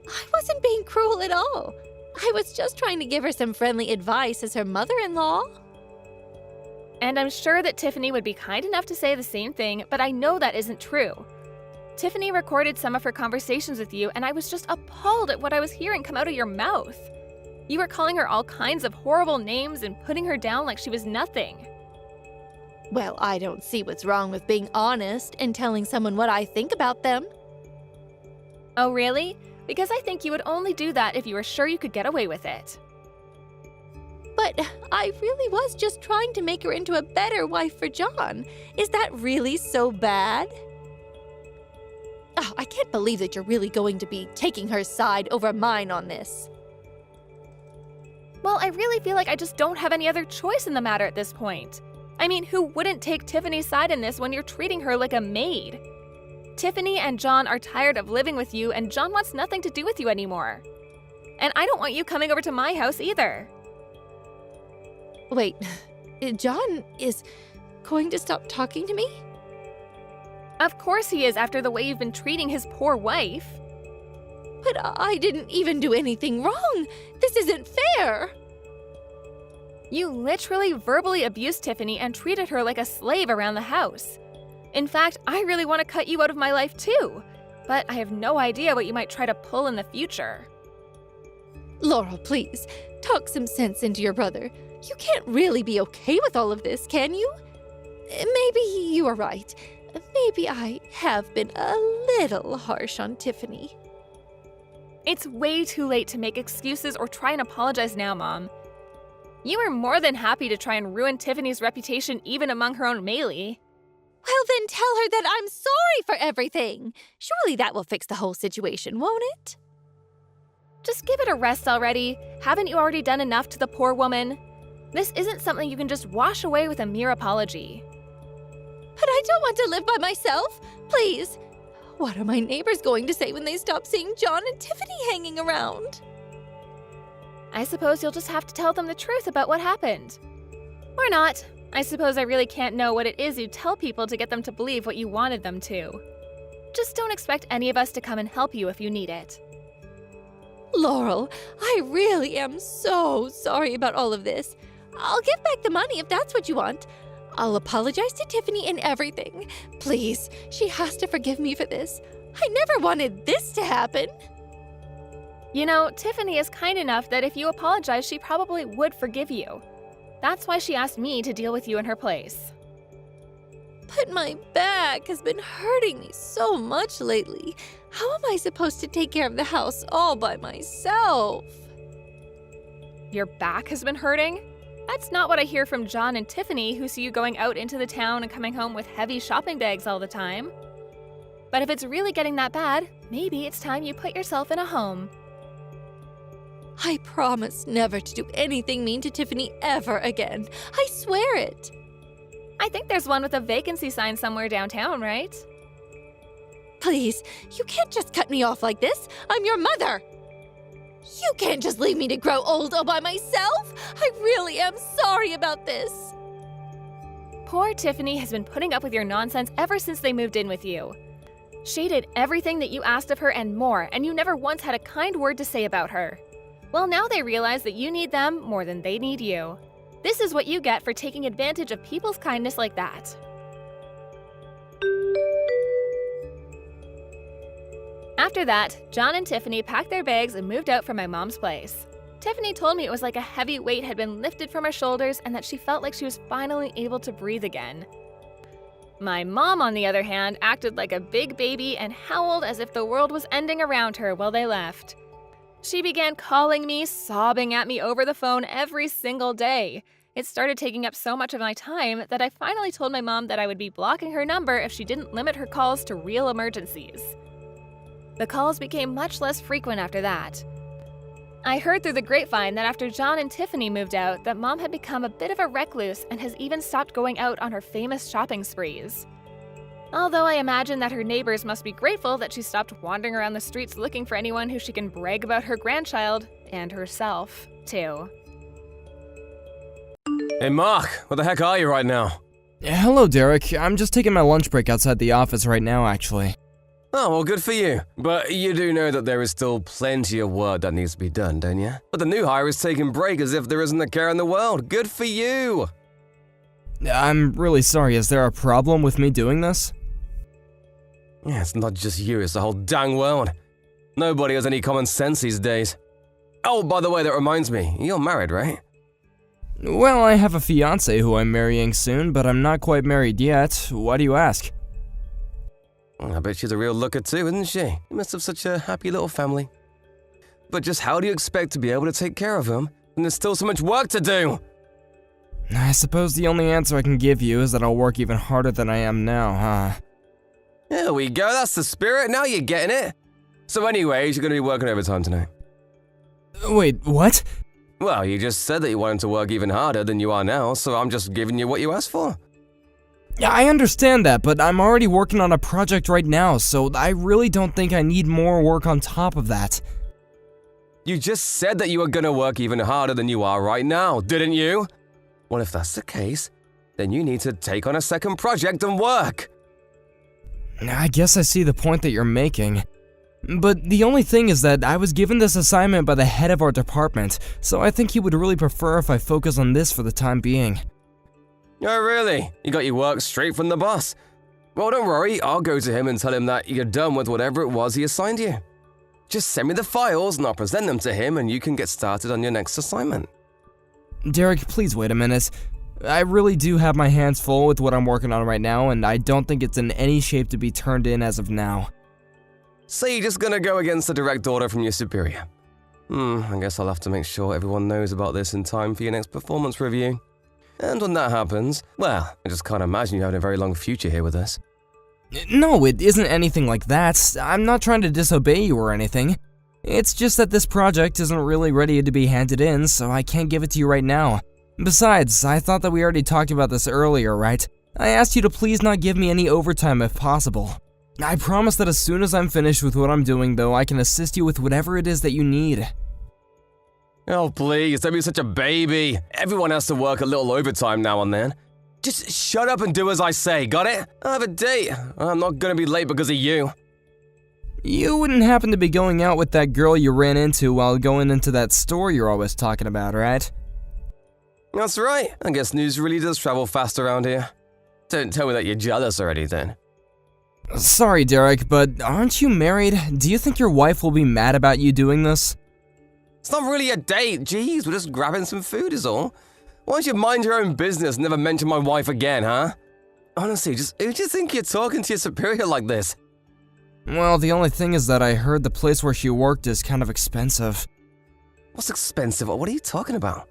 I wasn't being cruel at all. I was just trying to give her some friendly advice as her mother-in-law. And I'm sure that Tiffany would be kind enough to say the same thing, but I know that isn't true. Tiffany recorded some of her conversations with you, and I was just appalled at what I was hearing come out of your mouth. You were calling her all kinds of horrible names and putting her down like she was nothing. Well, I don't see what's wrong with being honest and telling someone what I think about them. Oh, really? Because I think you would only do that if you were sure you could get away with it. But I really was just trying to make her into a better wife for John. Is that really so bad? Oh, I can't believe that you're really going to be taking her side over mine on this. Well, I really feel like I just don't have any other choice in the matter at this point. I mean, who wouldn't take Tiffany's side in this when you're treating her like a maid? Tiffany and John are tired of living with you, and John wants nothing to do with you anymore. And I don't want you coming over to my house either. Wait, John is going to stop talking to me? Of course he is, after the way you've been treating his poor wife. But I didn't even do anything wrong. This isn't fair. You literally verbally abused Tiffany and treated her like a slave around the house. In fact, I really want to cut you out of my life too, but I have no idea what you might try to pull in the future. Laurel, please, talk some sense into your brother. You can't really be okay with all of this, can you? Maybe you are right. Maybe I have been a little harsh on Tiffany. It's way too late to make excuses or try and apologize now, Mom. You were more than happy to try and ruin Tiffany's reputation even among her own melee. Well, then tell her that I'm sorry for everything. Surely that will fix the whole situation, won't it? Just give it a rest already. Haven't you already done enough to the poor woman? This isn't something you can just wash away with a mere apology. But I don't want to live by myself. Please. What are my neighbors going to say when they stop seeing John and Tiffany hanging around? I suppose you'll just have to tell them the truth about what happened. Or not. I suppose I really can't know what it is you tell people to get them to believe what you wanted them to. Just don't expect any of us to come and help you if you need it. Laurel, I really am so sorry about all of this. I'll give back the money if that's what you want. I'll apologize to Tiffany and everything. Please, she has to forgive me for this. I never wanted this to happen. You know, Tiffany is kind enough that if you apologize, she probably would forgive you. That's why she asked me to deal with you in her place. But my back has been hurting me so much lately. How am I supposed to take care of the house all by myself? Your back has been hurting? That's not what I hear from John and Tiffany, who see you going out into the town and coming home with heavy shopping bags all the time. But if it's really getting that bad, maybe it's time you put yourself in a home. I promise never to do anything mean to Tiffany ever again. I swear it. I think there's one with a vacancy sign somewhere downtown, right? Please, you can't just cut me off like this. I'm your mother. You can't just leave me to grow old all by myself. I really am sorry about this. Poor Tiffany has been putting up with your nonsense ever since they moved in with you. She did everything that you asked of her and more, and you never once had a kind word to say about her. Well, now they realize that you need them more than they need you. This is what you get for taking advantage of people's kindness like that. After that, John and Tiffany packed their bags and moved out from my mom's place. Tiffany told me it was like a heavy weight had been lifted from her shoulders and that she felt like she was finally able to breathe again. My mom, on the other hand, acted like a big baby and howled as if the world was ending around her while they left. She began calling me, sobbing at me over the phone every single day. It started taking up so much of my time that I finally told my mom that I would be blocking her number if she didn't limit her calls to real emergencies. The calls became much less frequent after that. I heard through the grapevine that after John and Tiffany moved out, that Mom had become a bit of a recluse and has even stopped going out on her famous shopping sprees. Although I imagine that her neighbors must be grateful that she stopped wandering around the streets looking for anyone who she can brag about her grandchild, and herself, too. Hey Mark, where the heck are you right now? Hello, Derek. I'm just taking my lunch break outside the office right now, actually. Oh, well, good for you. But you do know that there is still plenty of work that needs to be done, don't you? But the new hire is taking break as if there isn't a care in the world. Good for you! I'm really sorry. Is there a problem with me doing this? Yeah, it's not just you, it's the whole dang world. Nobody has any common sense these days. Oh, by the way, that reminds me, you're married, right? Well, I have a fiancé who I'm marrying soon, but I'm not quite married yet. Why do you ask? I bet she's a real looker too, isn't she? You must have such a happy little family. But just how do you expect to be able to take care of them when there's still so much work to do? I suppose the only answer I can give you is that I'll work even harder than I am now, huh? There we go, that's the spirit, now you're getting it. So anyways, you're gonna be working overtime tonight. Wait, what? Well, you just said that you wanted to work even harder than you are now, so I'm just giving you what you asked for. Yeah, I understand that, but I'm already working on a project right now, so I really don't think I need more work on top of that. You just said that you were gonna work even harder than you are right now, didn't you? Well, if that's the case, then you need to take on a second project and work. I guess I see the point that you're making. But the only thing is that I was given this assignment by the head of our department, so I think he would really prefer if I focus on this for the time being. Oh, really? You got your work straight from the boss? Well, don't worry, I'll go to him and tell him that you're done with whatever it was he assigned you. Just send me the files and I'll present them to him and you can get started on your next assignment. Derek, please wait a minute. I really do have my hands full with what I'm working on right now, and I don't think it's in any shape to be turned in as of now. So you're just gonna go against the direct order from your superior? I guess I'll have to make sure everyone knows about this in time for your next performance review. And when that happens, well, I just can't imagine you having a very long future here with us. No, it isn't anything like that. I'm not trying to disobey you or anything. It's just that this project isn't really ready to be handed in, so I can't give it to you right now. Besides, I thought that we already talked about this earlier, right? I asked you to please not give me any overtime if possible. I promise that as soon as I'm finished with what I'm doing, though, I can assist you with whatever it is that you need. Oh, please, don't be such a baby. Everyone has to work a little overtime now and then. Just shut up and do as I say, got it? I have a date. I'm not gonna be late because of you. You wouldn't happen to be going out with that girl you ran into while going into that store you're always talking about, right? That's right. I guess news really does travel fast around here. Don't tell me that you're jealous or anything. Sorry, Derek, but aren't you married? Do you think your wife will be mad about you doing this? It's not really a date, jeez, we're just grabbing some food is all. Why don't you mind your own business and never mention my wife again, huh? Honestly, who do you think you're talking to your superior like this? Well, the only thing is that I heard the place where she worked is kind of expensive. What's expensive? What are you talking about?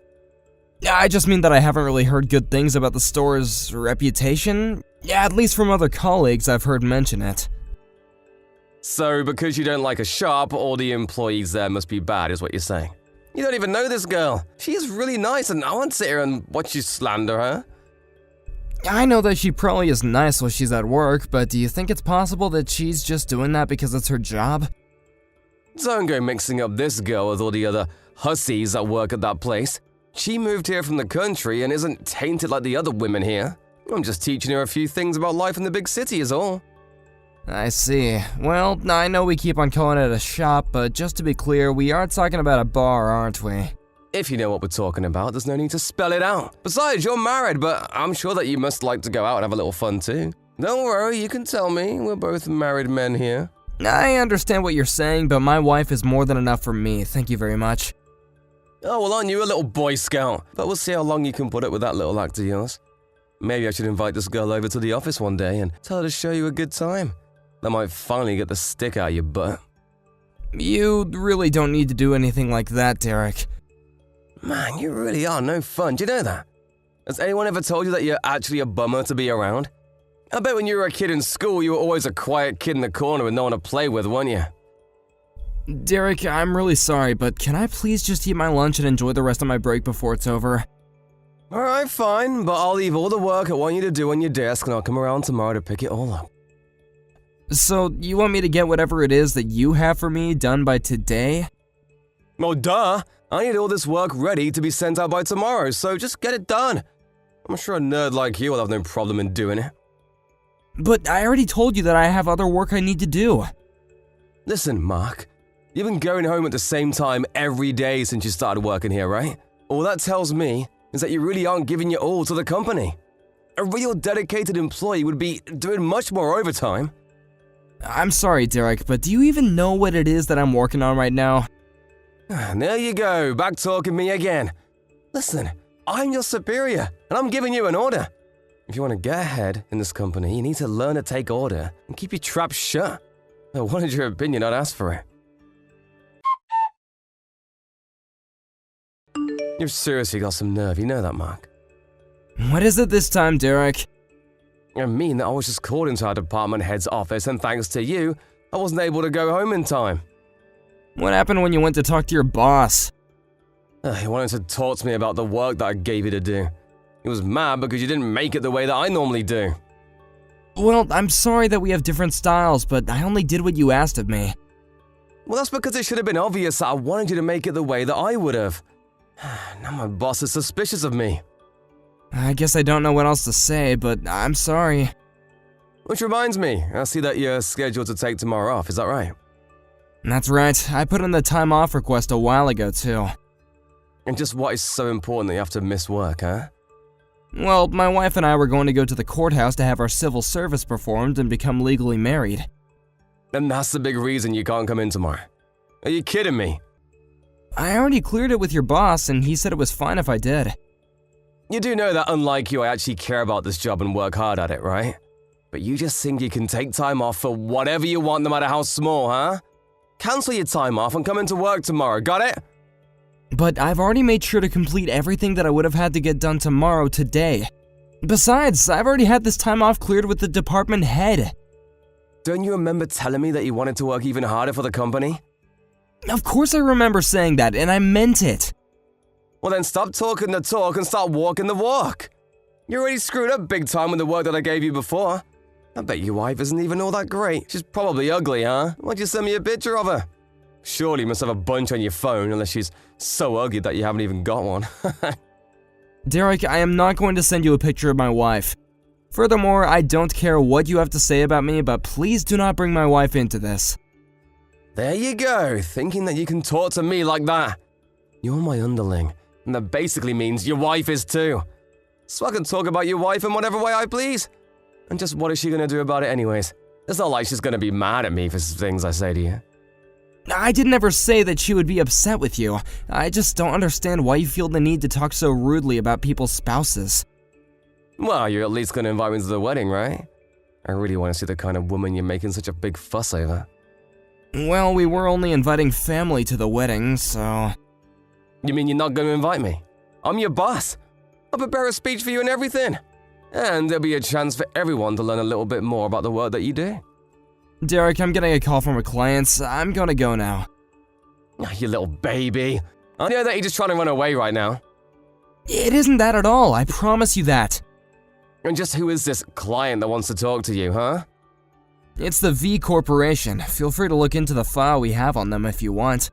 I just mean that I haven't really heard good things about the store's reputation. Yeah, at least from other colleagues I've heard mention it. So, because you don't like a shop, all the employees there must be bad, is what you're saying? You don't even know this girl. She is really nice, and I won't sit here and watch you slander her. I know that she probably is nice while she's at work, but do you think it's possible that she's just doing that because it's her job? Don't go mixing up this girl with all the other hussies that work at that place. She moved here from the country and isn't tainted like the other women here. I'm just teaching her a few things about life in the big city is all. I see. Well, I know we keep on calling it a shop, but just to be clear, we are talking about a bar, aren't we? If you know what we're talking about, there's no need to spell it out. Besides, you're married, but I'm sure that you must like to go out and have a little fun too. Don't worry, you can tell me. We're both married men here. I understand what you're saying, but my wife is more than enough for me, thank you very much. Oh, well, aren't you a little Boy Scout? But we'll see how long you can put up with that little act of yours. Maybe I should invite this girl over to the office one day and tell her to show you a good time. That might finally get the stick out of your butt. You really don't need to do anything like that, Derek. Man, you really are no fun, do you know that? Has anyone ever told you that you're actually a bummer to be around? I bet when you were a kid in school, you were always a quiet kid in the corner with no one to play with, weren't you? Derek, I'm really sorry, but can I please just eat my lunch and enjoy the rest of my break before it's over? Alright, fine, but I'll leave all the work I want you to do on your desk and I'll come around tomorrow to pick it all up. So, you want me to get whatever it is that you have for me done by today? Well, duh! I need all this work ready to be sent out by tomorrow, so just get it done. I'm sure a nerd like you will have no problem in doing it. But I already told you that I have other work I need to do. Listen, Mark. You've been going home at the same time every day since you started working here, right? All that tells me is that you really aren't giving your all to the company. A real dedicated employee would be doing much more overtime. I'm sorry, Derek, but do you even know what it is that I'm working on right now? There you go, back talking me again. Listen, I'm your superior, and I'm giving you an order. If you want to get ahead in this company, you need to learn to take order and keep your trap shut. I wanted your opinion, I'd ask for it. You've seriously got some nerve, you know that, Mark. What is it this time, Derek? I mean that I was just called into our department head's office, and thanks to you, I wasn't able to go home in time. What happened when you went to talk to your boss? He wanted to talk to me about the work that I gave you to do. He was mad because you didn't make it the way that I normally do. Well, I'm sorry that we have different styles, but I only did what you asked of me. Well, that's because it should have been obvious that I wanted you to make it the way that I would have. Now my boss is suspicious of me. I guess I don't know what else to say, but I'm sorry. Which reminds me, I see that you're scheduled to take tomorrow off, is that right? That's right, I put in the time off request a while ago, too. And just what is so important that you have to miss work, huh? Well, my wife and I were going to go to the courthouse to have our civil service performed and become legally married. And that's the big reason you can't come in tomorrow. Are you kidding me? I already cleared it with your boss, and he said it was fine if I did. You do know that unlike you, I actually care about this job and work hard at it, right? But you just think you can take time off for whatever you want, no matter how small, huh? Cancel your time off and come into work tomorrow, got it? But I've already made sure to complete everything that I would have had to get done tomorrow today. Besides, I've already had this time off cleared with the department head. Don't you remember telling me that you wanted to work even harder for the company? Of course I remember saying that, and I meant it. Well then stop talking the talk and start walking the walk. You already screwed up big time with the work that I gave you before. I bet your wife isn't even all that great. She's probably ugly, huh? Why'd you send me a picture of her? Surely you must have a bunch on your phone, unless she's so ugly that you haven't even got one. Derek, I am not going to send you a picture of my wife. Furthermore, I don't care what you have to say about me, but please do not bring my wife into this. There you go, thinking that you can talk to me like that. You're my underling, and that basically means your wife is too. So I can talk about your wife in whatever way I please. And just what is she gonna do about it anyways? It's not like she's gonna be mad at me for things I say to you. I didn't ever say that she would be upset with you. I just don't understand why you feel the need to talk so rudely about people's spouses. Well, you're at least gonna invite me to the wedding, right? I really want to see the kind of woman you're making such a big fuss over. Well, we were only inviting family to the wedding, so... You mean you're not gonna invite me? I'm your boss. I'll prepare a speech for you and everything. And there'll be a chance for everyone to learn a little bit more about the work that you do. Derek, I'm getting a call from a client. I'm gonna go now. You little baby. I know that you're just trying to run away right now. It isn't that at all, I promise you that. And just who is this client that wants to talk to you, huh? It's the V Corporation. Feel free to look into the file we have on them if you want.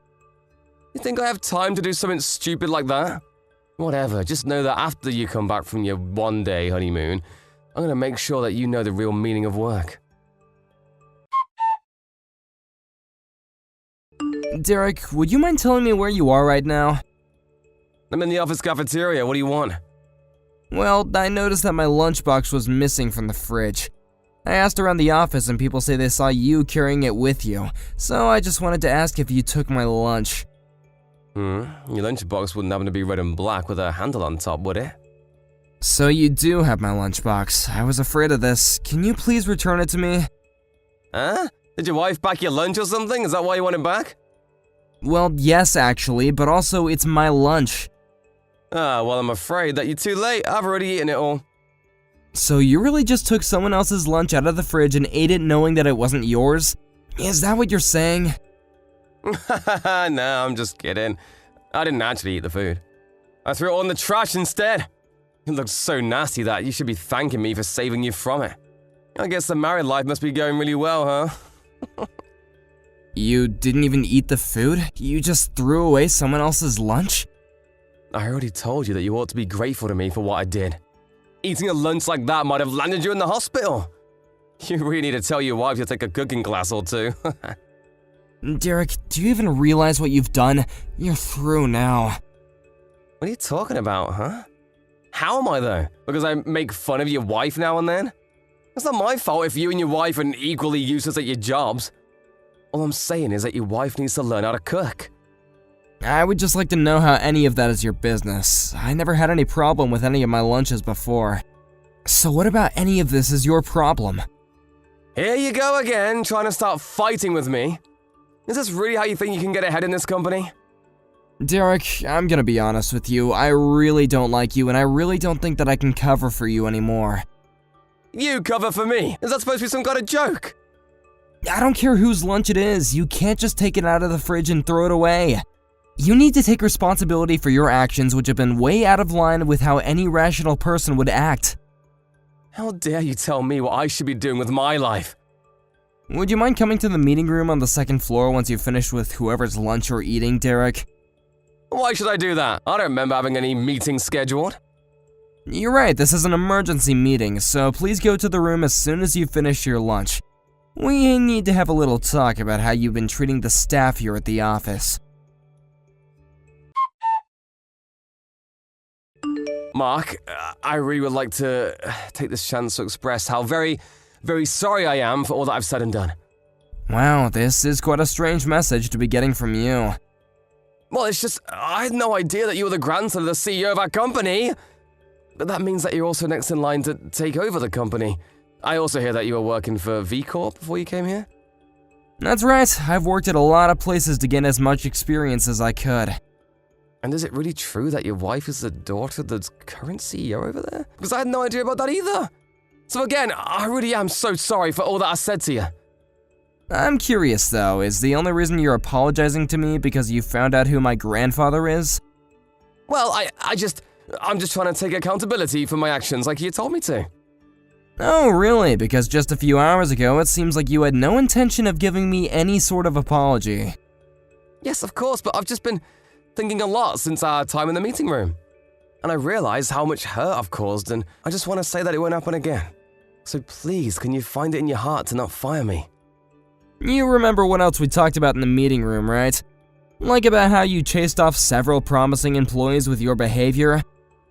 You think I have time to do something stupid like that? Whatever, just know that after you come back from your one-day honeymoon, I'm gonna make sure that you know the real meaning of work. Derek, would you mind telling me where you are right now? I'm in the office cafeteria, what do you want? Well, I noticed that my lunchbox was missing from the fridge. I asked around the office and people say they saw you carrying it with you, so I just wanted to ask if you took my lunch. Your lunchbox wouldn't happen to be red and black with a handle on top, would it? So you do have my lunchbox. I was afraid of this. Can you please return it to me? Huh? Did your wife pack your lunch or something? Is that why you want it back? Well, yes actually, but also it's my lunch. Well, I'm afraid that you're too late. I've already eaten it all. So you really just took someone else's lunch out of the fridge and ate it knowing that it wasn't yours? Is that what you're saying? No, I'm just kidding. I didn't actually eat the food. I threw it all in the trash instead. It looks so nasty that you should be thanking me for saving you from it. I guess the married life must be going really well, huh? You didn't even eat the food? You just threw away someone else's lunch? I already told you that you ought to be grateful to me for what I did. Eating a lunch like that might have landed you in the hospital. You really need to tell your wife to take a cooking class or two. Derek, do you even realize what you've done? You're through now. What are you talking about, huh? How am I though? Because I make fun of your wife now and then? It's not my fault if you and your wife are equally useless at your jobs. All I'm saying is that your wife needs to learn how to cook. I would just like to know how any of that is your business. I never had any problem with any of my lunches before. So what about any of this is your problem? Here you go again, trying to start fighting with me. Is this really how you think you can get ahead in this company? Derek, I'm gonna be honest with you. I really don't like you, and I really don't think that I can cover for you anymore. You cover for me? Is that supposed to be some kind of joke? I don't care whose lunch it is. You can't just take it out of the fridge and throw it away. You need to take responsibility for your actions, which have been way out of line with how any rational person would act. How dare you tell me what I should be doing with my life? Would you mind coming to the meeting room on the second floor once you've finished with whoever's lunch you're eating, Derek? Why should I do that? I don't remember having any meetings scheduled. You're right, this is an emergency meeting, so please go to the room as soon as you finish your lunch. We need to have a little talk about how you've been treating the staff here at the office. Mark, I really would like to take this chance to express how very sorry I am for all that I've said and done. Wow, this is quite a strange message to be getting from you. Well, it's just, I had no idea that you were the grandson of the CEO of our company. But that means that you're also next in line to take over the company. I also hear that you were working for V Corp before you came here. That's right, I've worked at a lot of places to gain as much experience as I could. And is it really true that your wife is the daughter of the current CEO over there? Because I had no idea about that either. So again, I really am so sorry for all that I said to you. I'm curious though, is the only reason you're apologizing to me because you found out who my grandfather is? Well, I'm just trying to take accountability for my actions like you told me to. Oh really, because just a few hours ago it seems like you had no intention of giving me any sort of apology. Yes, of course, but I've just been thinking a lot since our time in the meeting room. And I realize how much hurt I've caused, and I just want to say that it won't happen again. So please, can you find it in your heart to not fire me? You remember what else we talked about in the meeting room, right? Like about how you chased off several promising employees with your behavior?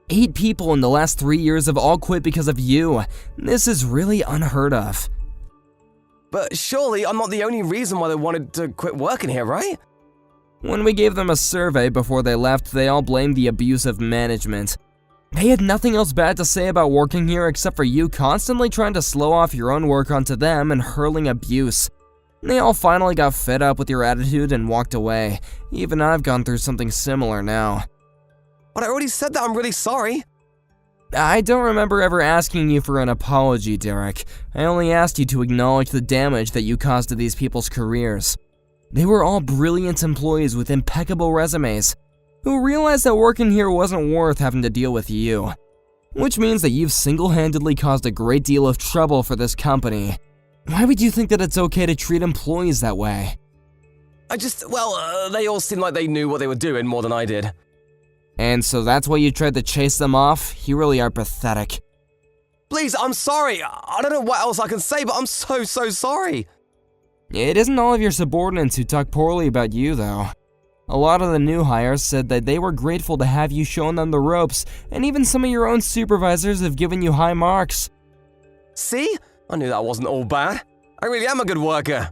8 people in the last 3 years have all quit because of you. This is really unheard of. But surely I'm not the only reason why they wanted to quit working here, right? When we gave them a survey before they left, they all blamed the abusive management. They had nothing else bad to say about working here except for you constantly trying to slow off your own work onto them and hurling abuse. They all finally got fed up with your attitude and walked away. Even I've gone through something similar now. But I already said that I'm really sorry. I don't remember ever asking you for an apology, Derek. I only asked you to acknowledge the damage that you caused to these people's careers. They were all brilliant employees with impeccable resumes, who realized that working here wasn't worth having to deal with you. Which means that you've single-handedly caused a great deal of trouble for this company. Why would you think that it's okay to treat employees that way? They all seemed like they knew what they were doing more than I did. And so that's why you tried to chase them off? You really are pathetic. Please, I'm sorry. I don't know what else I can say, but I'm so sorry. It isn't all of your subordinates who talk poorly about you, though. A lot of the new hires said that they were grateful to have you shown them the ropes, and even some of your own supervisors have given you high marks. See? I knew that wasn't all bad. I really am a good worker.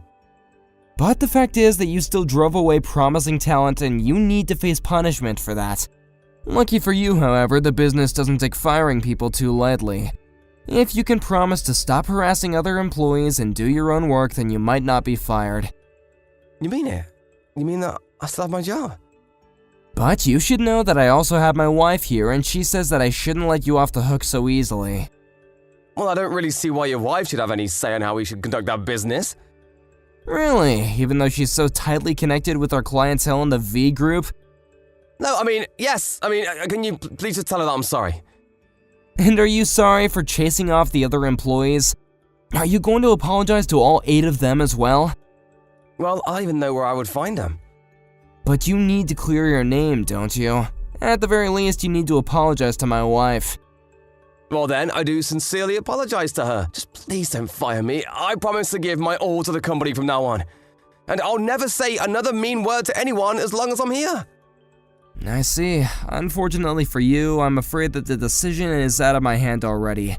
But the fact is that you still drove away promising talent, and you need to face punishment for that. Lucky for you, however, the business doesn't take firing people too lightly. If you can promise to stop harassing other employees and do your own work, then you might not be fired. You mean it? You mean that I still have my job? But you should know that I also have my wife here, and she says that I shouldn't let you off the hook so easily. Well, I don't really see why your wife should have any say on how we should conduct our business. Really? Even though she's so tightly connected with our clientele in the V group? No, yes. Can you please just tell her that I'm sorry? And are you sorry for chasing off the other employees? Are you going to apologize to all 8 of them as well? Well, I don't even know where I would find them. But you need to clear your name, don't you? At the very least, you need to apologize to my wife. Well then, I do sincerely apologize to her. Just please don't fire me. I promise to give my all to the company from now on. And I'll never say another mean word to anyone as long as I'm here. I see. Unfortunately for you, I'm afraid that the decision is out of my hand already.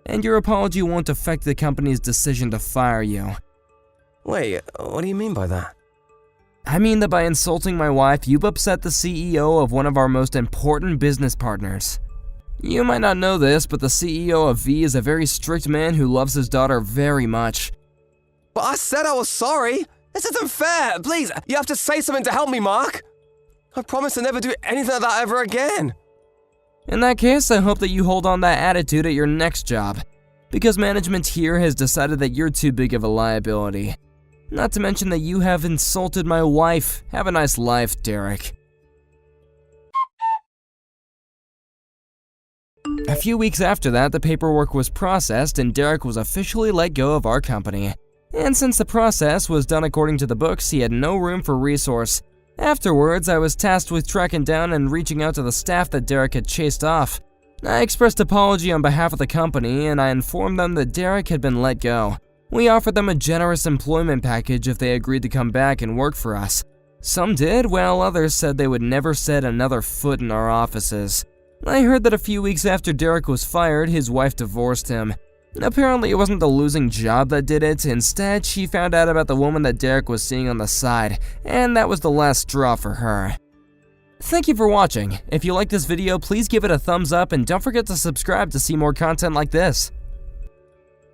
And your apology won't affect the company's decision to fire you. Wait, what do you mean by that? I mean that by insulting my wife, you've upset the CEO of one of our most important business partners. You might not know this, but the CEO of V is a very strict man who loves his daughter very much. But I said I was sorry. This isn't fair. Please, you have to say something to help me, Mark. I promise to never do anything like that ever again. In that case, I hope that you hold on that attitude at your next job, because management here has decided that you're too big of a liability. Not to mention that you have insulted my wife. Have a nice life, Derek. A few weeks after that, the paperwork was processed and Derek was officially let go of our company. And since the process was done according to the books, he had no room for resource. Afterwards, I was tasked with tracking down and reaching out to the staff that Derek had chased off. I expressed apology on behalf of the company, and I informed them that Derek had been let go. We offered them a generous employment package if they agreed to come back and work for us. Some did, while others said they would never set another foot in our offices. I heard that a few weeks after Derek was fired, his wife divorced him. Apparently it wasn't the losing job that did it. Instead, she found out about the woman that Derek was seeing on the side, and that was the last straw for her. Thank you for watching. If you like this video, please give it a thumbs up and don't forget to subscribe to see more content like this.